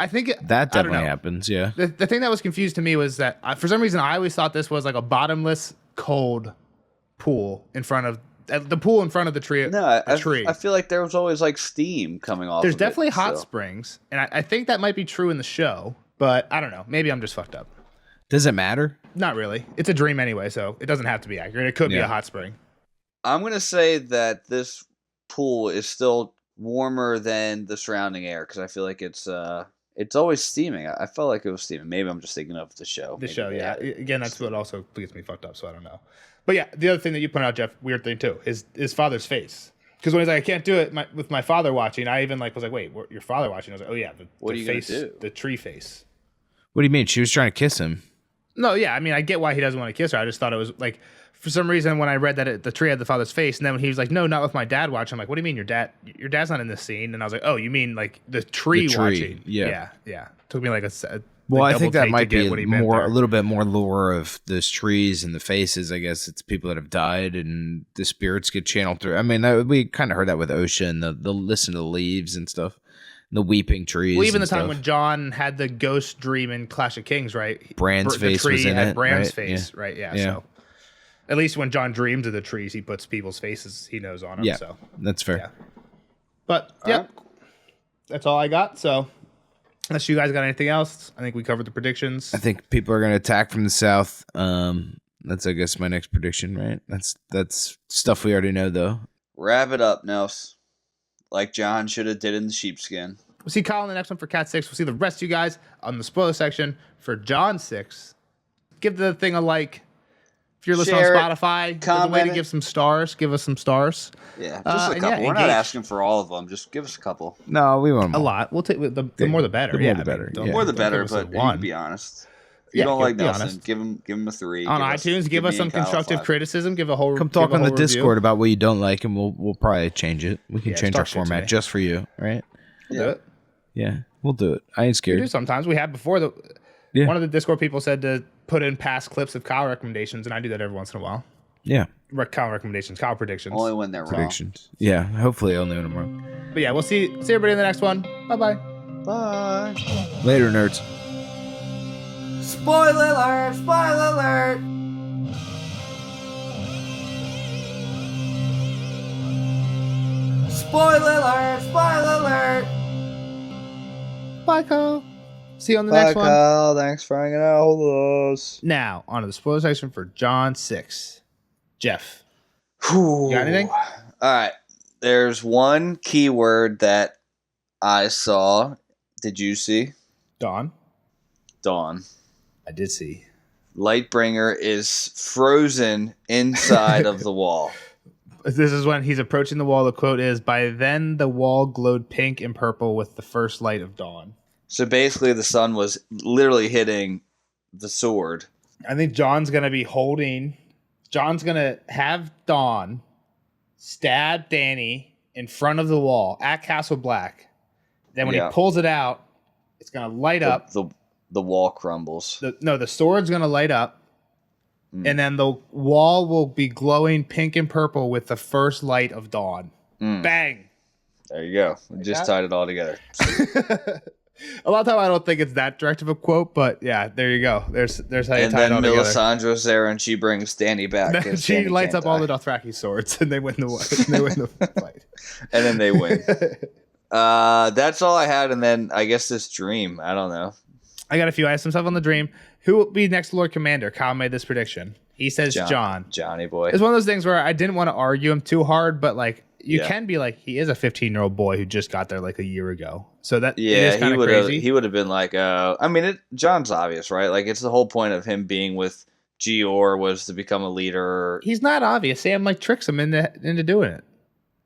[SPEAKER 1] I think
[SPEAKER 2] that
[SPEAKER 1] I don't
[SPEAKER 2] definitely
[SPEAKER 1] know.
[SPEAKER 2] happens. Yeah.
[SPEAKER 1] The thing that was confused to me was that for some reason I always thought this was like a bottomless, cold pool in front of the pool in front of the tree.
[SPEAKER 3] No,
[SPEAKER 1] a tree.
[SPEAKER 3] I feel like there was always like steam coming off.
[SPEAKER 1] There's
[SPEAKER 3] of
[SPEAKER 1] definitely
[SPEAKER 3] it,
[SPEAKER 1] hot
[SPEAKER 3] so.
[SPEAKER 1] springs, and I think that might be true in the show, but I don't know. Maybe I'm just fucked up.
[SPEAKER 2] Does it matter?
[SPEAKER 1] Not really. It's a dream anyway, so it doesn't have to be accurate. It could be
[SPEAKER 2] Yeah.
[SPEAKER 1] a hot spring.
[SPEAKER 3] I'm gonna say that this pool is still warmer than the surrounding air because I feel like it's always steaming. I felt like it was steaming. Maybe I'm just thinking of the show.
[SPEAKER 1] The
[SPEAKER 3] Maybe
[SPEAKER 1] show,
[SPEAKER 3] they
[SPEAKER 1] yeah.
[SPEAKER 3] added
[SPEAKER 1] Again, that's what also gets me fucked up, so I don't know. But yeah, the other thing that you pointed out, Jeff, weird thing too, is his father's face. Because when he's like, I can't do it with my father watching, I even was like, wait, your father watching? I was like, oh yeah,
[SPEAKER 3] What
[SPEAKER 1] the
[SPEAKER 3] are you gonna
[SPEAKER 1] face,
[SPEAKER 3] do?
[SPEAKER 1] the tree face.
[SPEAKER 2] What do you mean? She was trying to kiss him.
[SPEAKER 1] No, yeah, I mean, I get why he doesn't want to kiss her. I just thought it was like, for some reason, when I read that the tree had the father's face, and then when he was like, no, not with my dad watching, I'm like, what do you mean your dad's not in this scene? And I was like, oh, you mean like the tree watching?
[SPEAKER 2] yeah.
[SPEAKER 1] Yeah. Took me like
[SPEAKER 2] Well, I
[SPEAKER 1] double
[SPEAKER 2] think that
[SPEAKER 1] take to
[SPEAKER 2] might
[SPEAKER 1] get what
[SPEAKER 2] be
[SPEAKER 1] he meant
[SPEAKER 2] a
[SPEAKER 1] there.
[SPEAKER 2] little bit more lore of those trees and the faces. I guess it's people that have died and the spirits get channeled through. I mean, we kind of heard that with Osha and the listen to the leaves and stuff, the weeping trees.
[SPEAKER 1] Well, even the
[SPEAKER 2] and
[SPEAKER 1] time
[SPEAKER 2] stuff.
[SPEAKER 1] when John had the ghost dream in Clash of Kings, right?
[SPEAKER 2] Bran's
[SPEAKER 1] The
[SPEAKER 2] face
[SPEAKER 1] tree
[SPEAKER 2] was in
[SPEAKER 1] had
[SPEAKER 2] it,
[SPEAKER 1] Bran's
[SPEAKER 2] right?
[SPEAKER 1] face, right? Yeah.
[SPEAKER 2] Yeah.
[SPEAKER 1] So at least when John dreams of the trees, he puts people's faces he knows on them.
[SPEAKER 2] Yeah,
[SPEAKER 1] So,
[SPEAKER 2] that's fair.
[SPEAKER 1] yeah. But yep, that's all I got. So unless you guys got anything else, I think we covered the predictions.
[SPEAKER 2] I think people are going to attack from the south. That's I guess my next prediction, right? That's stuff we already know though.
[SPEAKER 3] Wrap it up, Nels. Like John should have did in the sheepskin.
[SPEAKER 1] We'll see Kyle in the next one for Cat 6. We'll see the rest of you guys on the spoiler section for John 6. Give the thing a like. If you're listening
[SPEAKER 3] Share
[SPEAKER 1] on
[SPEAKER 3] it,
[SPEAKER 1] Spotify, there's a way
[SPEAKER 3] comment
[SPEAKER 1] to
[SPEAKER 3] it.
[SPEAKER 1] give some stars. Give us some stars.
[SPEAKER 3] Yeah, just a
[SPEAKER 1] and
[SPEAKER 3] couple.
[SPEAKER 1] yeah,
[SPEAKER 3] We're not
[SPEAKER 1] engage.
[SPEAKER 3] asking for all of them. Just give us a couple.
[SPEAKER 2] No, we want
[SPEAKER 1] A lot. We'll take the more the better.
[SPEAKER 2] the more
[SPEAKER 1] yeah,
[SPEAKER 2] the
[SPEAKER 1] I mean,
[SPEAKER 2] better.
[SPEAKER 1] don't-
[SPEAKER 2] Yeah.
[SPEAKER 3] More the
[SPEAKER 1] don't
[SPEAKER 3] better,
[SPEAKER 1] give us a
[SPEAKER 3] but you
[SPEAKER 1] one.
[SPEAKER 3] can be honest. If you
[SPEAKER 1] Yeah,
[SPEAKER 3] don't like
[SPEAKER 1] be
[SPEAKER 3] Nelson,
[SPEAKER 1] honest.
[SPEAKER 3] give him a 3.
[SPEAKER 1] On
[SPEAKER 3] Give us-
[SPEAKER 1] iTunes, give us
[SPEAKER 3] me
[SPEAKER 1] some
[SPEAKER 3] and Kyle a
[SPEAKER 1] constructive
[SPEAKER 3] 5.
[SPEAKER 1] criticism. Give a whole
[SPEAKER 2] Come talk
[SPEAKER 1] give a
[SPEAKER 2] on the
[SPEAKER 1] whole review.
[SPEAKER 2] Discord about what you don't like, and we'll probably change it. We can
[SPEAKER 1] Yeah,
[SPEAKER 2] change
[SPEAKER 1] talk
[SPEAKER 2] our
[SPEAKER 1] shit to
[SPEAKER 2] format
[SPEAKER 1] me.
[SPEAKER 2] just for you, right?
[SPEAKER 1] We'll do it.
[SPEAKER 2] Yeah, we'll do it. I ain't
[SPEAKER 1] We do
[SPEAKER 2] scared.
[SPEAKER 1] sometimes. We have before.
[SPEAKER 2] Yeah.
[SPEAKER 1] One of the Discord people said to put in past clips of Kyle recommendations, and I do that every once in a while.
[SPEAKER 2] Yeah,
[SPEAKER 1] Kyle recommendations, Kyle predictions.
[SPEAKER 3] Only when they're wrong.
[SPEAKER 2] predictions. Yeah, hopefully only when I'm wrong.
[SPEAKER 1] But yeah, we'll see everybody in the next one. Bye-bye.
[SPEAKER 3] Bye.
[SPEAKER 2] Later, nerds.
[SPEAKER 3] Spoiler alert! Spoiler alert! Spoiler alert! Spoiler alert!
[SPEAKER 1] Bye, Kyle. See you on the next one.
[SPEAKER 3] Kyle. Thanks for hanging out with us.
[SPEAKER 1] Now, on to the spoiler section for John 6. Jeff.
[SPEAKER 3] You
[SPEAKER 1] got anything?
[SPEAKER 3] All right. There's one keyword that I saw. Did you see?
[SPEAKER 1] Dawn.
[SPEAKER 3] Dawn.
[SPEAKER 1] I did see.
[SPEAKER 3] Lightbringer is frozen inside of the wall.
[SPEAKER 1] This is when he's approaching the wall. The quote is, by then the wall glowed pink and purple with the first light of dawn.
[SPEAKER 3] So basically, the sun was literally hitting the sword.
[SPEAKER 1] I think John's going to have Dawn stab Dany in front of the wall at Castle Black. Then when
[SPEAKER 3] Yeah.
[SPEAKER 1] he pulls it out, it's going to light up.
[SPEAKER 3] The wall crumbles.
[SPEAKER 1] The sword's going to light up. And then the wall will be glowing pink and purple with the first light of dawn. Bang.
[SPEAKER 3] There you go. We just tied it all together.
[SPEAKER 1] A lot of time I don't think it's that direct of a quote, but yeah, there you go. There's how you
[SPEAKER 3] And
[SPEAKER 1] tie it
[SPEAKER 3] then
[SPEAKER 1] all together.
[SPEAKER 3] Melisandre's there, and she brings Danny back.
[SPEAKER 1] Then
[SPEAKER 3] 'cause
[SPEAKER 1] she
[SPEAKER 3] Danny
[SPEAKER 1] lights
[SPEAKER 3] can't
[SPEAKER 1] up all
[SPEAKER 3] die.
[SPEAKER 1] the Dothraki swords, and they win the fight.
[SPEAKER 3] And then they win. That's all I had, and then I guess this dream. I don't know.
[SPEAKER 1] I got a few. I have some stuff on the dream. Who will be next Lord Commander? Kyle made this prediction. He says John.
[SPEAKER 3] Johnny boy.
[SPEAKER 1] It's one of those things where I didn't want to argue him too hard, but like you
[SPEAKER 3] Yeah.
[SPEAKER 1] can be like, he is a 15-year-old boy who just got there like a year ago. So that it
[SPEAKER 3] Yeah,
[SPEAKER 1] is kind of crazy.
[SPEAKER 3] he would have been like, I mean, John's obvious, right? Like, it's the whole point of him being with Gior was to become a leader.
[SPEAKER 1] He's not obvious. Sam like tricks him into doing it.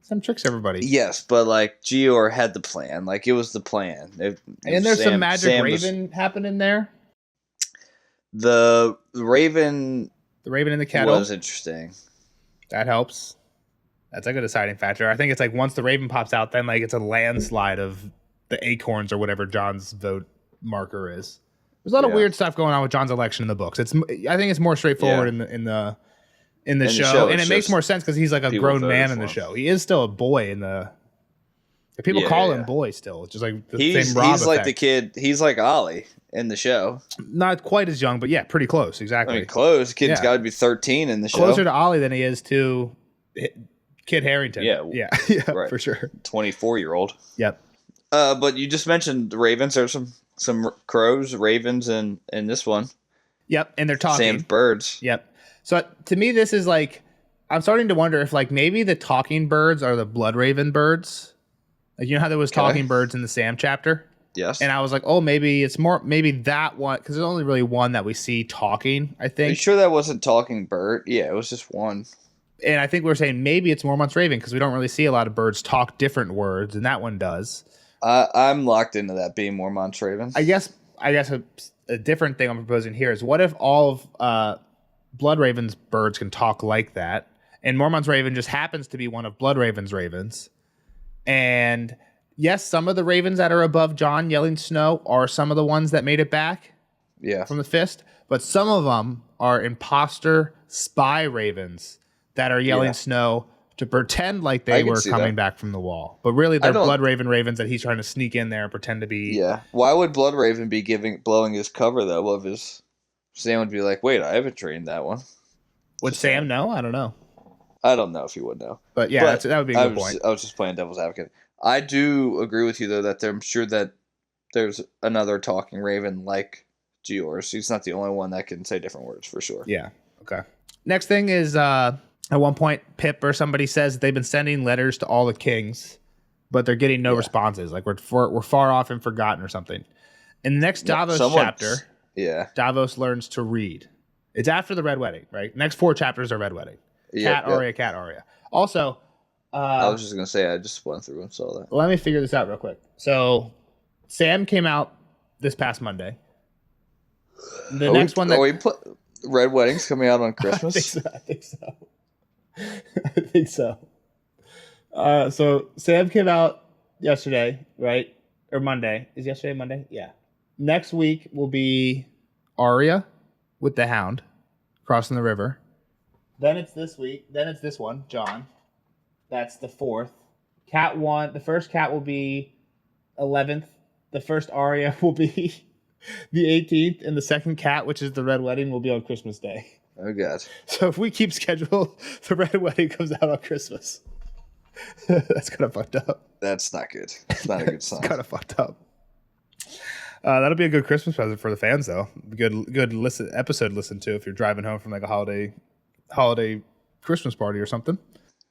[SPEAKER 1] Sam tricks everybody.
[SPEAKER 3] Yes, but like Gior had the plan. Like, it was the plan.
[SPEAKER 1] And there's some magic raven happening there.
[SPEAKER 3] The raven.
[SPEAKER 1] The raven in the kettle
[SPEAKER 3] was interesting.
[SPEAKER 1] That helps. That's like a deciding factor. I think it's like once the raven pops out, then like it's a landslide of the acorns or whatever John's vote marker is. There's a lot of weird stuff going on with John's election in the books. I think it's more straightforward in the show, and it makes more sense because he's like a grown man in the show. He is still a boy in the. People call him boy still. It's just like the same Rob
[SPEAKER 3] He's like
[SPEAKER 1] effect.
[SPEAKER 3] the kid. He's like Ollie in the show.
[SPEAKER 1] Not quite as young, but yeah, pretty close. Exactly.
[SPEAKER 3] I mean, close. Kid's got to be 13 in the show.
[SPEAKER 1] Closer to Ollie than he is to Kid Harington.
[SPEAKER 3] Yeah,
[SPEAKER 1] right. For sure.
[SPEAKER 3] 24-year-old.
[SPEAKER 1] Yep.
[SPEAKER 3] But you just mentioned the ravens. There's some crows, ravens, in this one.
[SPEAKER 1] Yep, and they're talking.
[SPEAKER 3] Same birds.
[SPEAKER 1] Yep. So to me, this is like I'm starting to wonder if like maybe the talking birds are the blood raven birds. Like, you know how there was talking birds in the Sam chapter?
[SPEAKER 3] Yes.
[SPEAKER 1] And I was like, oh, maybe that one, because there's only really one that we see talking, I think.
[SPEAKER 3] Are you sure that wasn't talking bird? Yeah, it was just one.
[SPEAKER 1] And I think we're saying maybe it's Mormont's raven because we don't really see a lot of birds talk different words, and that one does.
[SPEAKER 3] I'm locked into that being Mormont's raven.
[SPEAKER 1] I guess a different thing I'm proposing here is what if all of Blood Raven's birds can talk like that, and Mormont's raven just happens to be one of Blood Raven's ravens. And yes, some of the ravens that are above John yelling snow are some of the ones that made it back from the fist. But some of them are imposter spy ravens that are yelling snow to pretend like they were coming back from the wall. But really, they're Blood Raven ravens that he's trying to sneak in there and pretend to be.
[SPEAKER 3] Yeah. Why would Blood Raven be blowing his cover, though, of his... Sam would be like, wait, I haven't trained that one.
[SPEAKER 1] Would Sam know? I don't know.
[SPEAKER 3] I don't know if he would know.
[SPEAKER 1] But yeah, that would be a good point.
[SPEAKER 3] I was just playing devil's advocate. I do agree with you, though, that I'm sure that there's another talking raven like Gior's. He's not the only one that can say different words, for sure.
[SPEAKER 1] Yeah. Okay. Next thing is, at one point, Pip or somebody says they've been sending letters to all the kings, but they're getting no responses. Like we're far off and forgotten or something. In the next Davos chapter, Davos learns to read. It's after the Red Wedding, right? Next 4 chapters are Red Wedding. Cat Arya. Also,
[SPEAKER 3] I was just gonna say I just went through and saw that.
[SPEAKER 1] Let me figure this out real quick. So, Sam came out this past Monday. The next one that
[SPEAKER 3] Red Wedding's coming out on Christmas.
[SPEAKER 1] I think so. So Sam came out yesterday, right? Or Monday? Is yesterday Monday? Yeah. Next week will be Arya with the Hound crossing the river. Then it's this week. Then it's this one, John. That's the 4th. Cat 1. The first cat will be 11th. The first Arya will be the 18th. And the second cat, which is the Red Wedding, will be on Christmas Day.
[SPEAKER 3] Oh, God.
[SPEAKER 1] So if we keep schedule, the Red Wedding comes out on Christmas. That's kind of fucked up.
[SPEAKER 3] That's not good. It's not a good sign.
[SPEAKER 1] It's kind of fucked up. That'll be a good Christmas present for the fans, though. Good episode to listen to if you're driving home from like a holiday Christmas party or something.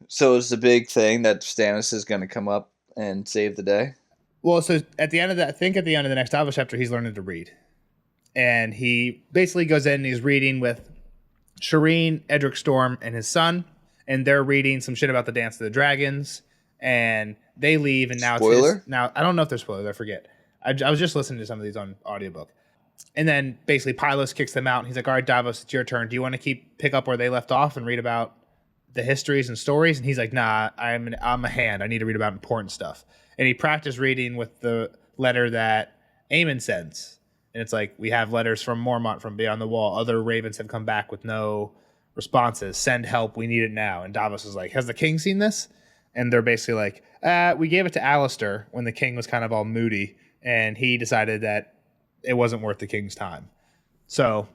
[SPEAKER 3] So is the big thing that Stannis is going to come up and save the day?
[SPEAKER 1] Well, so at the end of the next Davos chapter, he's learning to read. And he basically goes in and he's reading with Shireen, Edric Storm, and his son. And they're reading some shit about the Dance of the Dragons. And they leave, and now
[SPEAKER 3] Spoiler?
[SPEAKER 1] Now, I don't know if they're spoilers. I forget. I was just listening to some of these on audiobook. And then basically Pylos kicks them out. And he's like, all right, Davos, it's your turn. Do you want to pick up where they left off and read about the histories and stories? And he's like, nah, I'm a hand. I need to read about important stuff. And he practiced reading with the letter that Aemon sends. And it's like, we have letters from Mormont from beyond the wall. Other ravens have come back with no responses. Send help. We need it now. And Davos is like, has the king seen this? And they're basically like, we gave it to Alistair when the king was kind of all moody. and he decided that it wasn't worth the king's time. So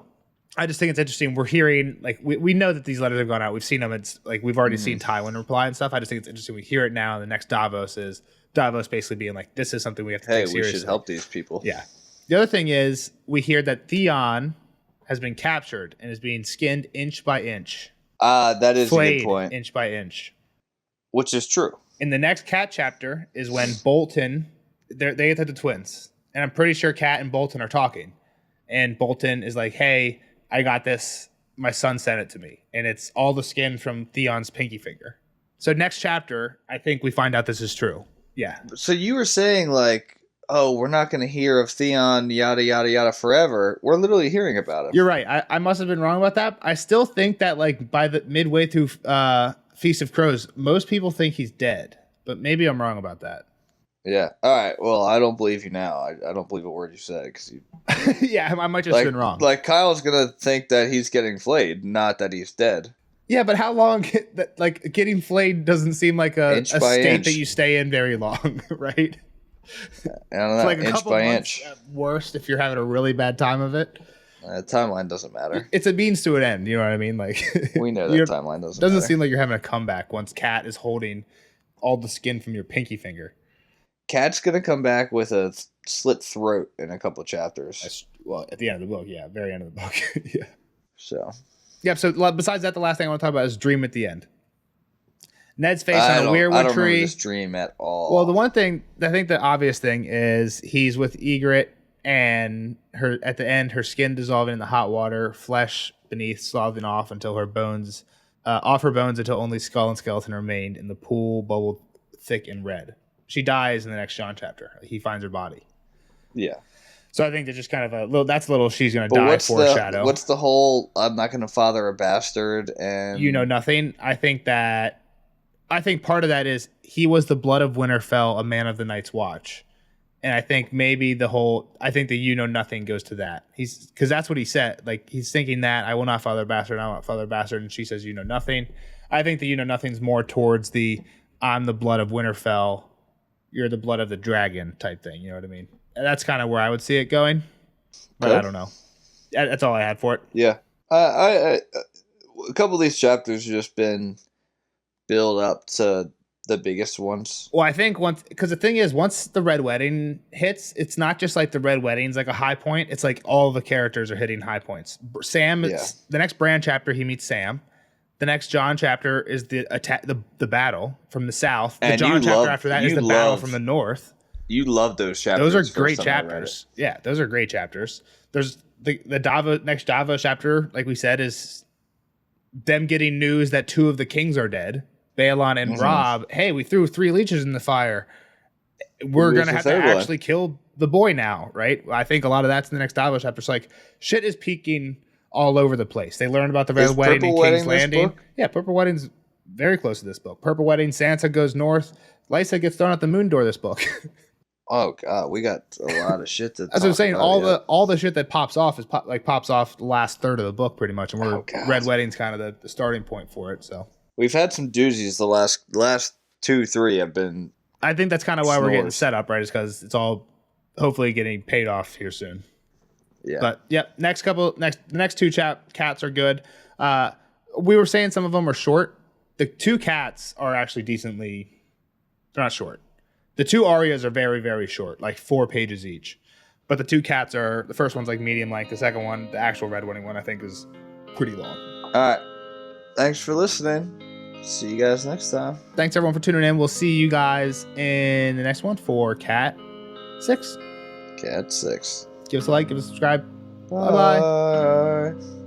[SPEAKER 1] I just think it's interesting. We're hearing, like, we know that these letters have gone out. We've seen them. It's like we've already seen Tywin reply and stuff. I just think it's interesting. We hear it now. The next Davos is Davos basically being like, this is something we have to take seriously.
[SPEAKER 3] We should help these people.
[SPEAKER 1] Yeah. The other thing is we hear that Theon has been captured and is being skinned inch by inch.
[SPEAKER 3] That is a
[SPEAKER 1] Flayed
[SPEAKER 3] good point.
[SPEAKER 1] inch by inch.
[SPEAKER 3] Which is true.
[SPEAKER 1] In the next Cat chapter is when Bolton, they get to the twins. And I'm pretty sure Cat and Bolton are talking. And Bolton is like, hey, I got this. My son sent it to me. And it's all the skin from Theon's pinky finger. So next chapter, I think we find out this is true. Yeah.
[SPEAKER 3] So you were saying, like, oh, we're not going to hear of Theon, yada, yada, yada, forever. We're literally hearing about him.
[SPEAKER 1] You're right. I must have been wrong about that. I still think that, like, by the midway through Feast of Crows, most people think he's dead. But maybe I'm wrong about that.
[SPEAKER 3] Yeah. All right. Well, I don't believe you now. I don't believe a word you said. Cause you,
[SPEAKER 1] yeah, I might just have been wrong.
[SPEAKER 3] Like, Kyle's going to think that he's getting flayed, not that he's dead.
[SPEAKER 1] Yeah, but how long? Like, getting flayed doesn't seem like a state that you stay in very long, right?
[SPEAKER 3] I don't know.
[SPEAKER 1] Like a
[SPEAKER 3] inch
[SPEAKER 1] couple
[SPEAKER 3] by
[SPEAKER 1] months
[SPEAKER 3] inch.
[SPEAKER 1] At worst, if you're having a really bad time of it.
[SPEAKER 3] Timeline doesn't matter.
[SPEAKER 1] It's a means to an end. You know what I mean? Like,
[SPEAKER 3] we know that timeline doesn't matter.
[SPEAKER 1] Seem like you're having a comeback once Cat is holding all the skin from your pinky finger.
[SPEAKER 3] Cat's gonna come back with a slit throat in a couple of chapters.
[SPEAKER 1] Well, at the end of the book, yeah, very end of the book, yeah.
[SPEAKER 3] So,
[SPEAKER 1] yeah. So besides that, the last thing I want to talk about is Dream at the end. Ned's face on a weirwood tree.
[SPEAKER 3] I don't remember this dream at all.
[SPEAKER 1] Well, the one thing, I think the obvious thing is he's with Ygritte, and her at the end, her skin dissolving in the hot water, flesh beneath sloughing off until her bones, until only skull and skeleton remained, and the pool bubbled thick and red. She dies in the next John chapter. He finds her body.
[SPEAKER 3] Yeah.
[SPEAKER 1] So I think that's just kind of a little she's going to die foreshadow.
[SPEAKER 3] What's the whole I'm not going to father a bastard and
[SPEAKER 1] you know nothing? I think part of that is he was the blood of Winterfell, a man of the Night's Watch. And I think maybe the you know nothing goes to that. Because that's what he said. Like, he's thinking that I will not father a bastard, I will not father a bastard. And she says, you know nothing. I think the you know nothing's more towards the I'm the blood of Winterfell, you're the blood of the dragon type thing. You know what I mean? And that's kind of where I would see it going. But okay. I don't know. That's all I had for it.
[SPEAKER 3] Yeah. A couple of these chapters have just been build up to the biggest ones.
[SPEAKER 1] Well, I think because the thing is, once the Red Wedding hits, it's not just like the Red Wedding's like a high point. It's like all the characters are hitting high points. Sam, the next Bran chapter, he meets Sam. The next John chapter is the attack, the battle from the south. The John chapter after that is the battle from the north.
[SPEAKER 3] You love those chapters.
[SPEAKER 1] Those are great chapters. Yeah, those are great chapters. There's the next Davos chapter, like we said, is them getting news that 2 of the kings are dead. Baelon and Robb. Hey, we threw 3 leeches in the fire. We're going to have to actually kill the boy now, right? I think a lot of that's in the next Davos chapter. It's like shit is peaking all over the place. They learned about the Red Wedding in King's Landing. Yeah, Purple Wedding's very close to this book. Purple Wedding, Sansa goes north. Lysa gets thrown out the moon door this book.
[SPEAKER 3] Oh god, we got a lot of shit to.
[SPEAKER 1] That's what I'm saying. All the shit that pops off pops off the last third of the book pretty much, and Red Wedding's kind of the starting point for it. So
[SPEAKER 3] we've had some doozies. The last 2-3 have been.
[SPEAKER 1] I think that's kind of why we're getting set up, right? Is because it's all hopefully getting paid off here soon.
[SPEAKER 3] Yeah.
[SPEAKER 1] But yeah, the next 2 cats are good. We were saying some of them are short. The 2 cats are actually decently. They're not short. The 2 Arias are very, very short, like 4 pages each. But the 2 cats are, the first one's like medium length. The second one, the actual Red Wedding one, I think is pretty long.
[SPEAKER 3] All right. Thanks for listening. See you guys next time.
[SPEAKER 1] Thanks everyone for tuning in. We'll see you guys in the next one for Cat 6.
[SPEAKER 3] Cat 6.
[SPEAKER 1] Give us a like, give us a subscribe.
[SPEAKER 3] Bye. Bye.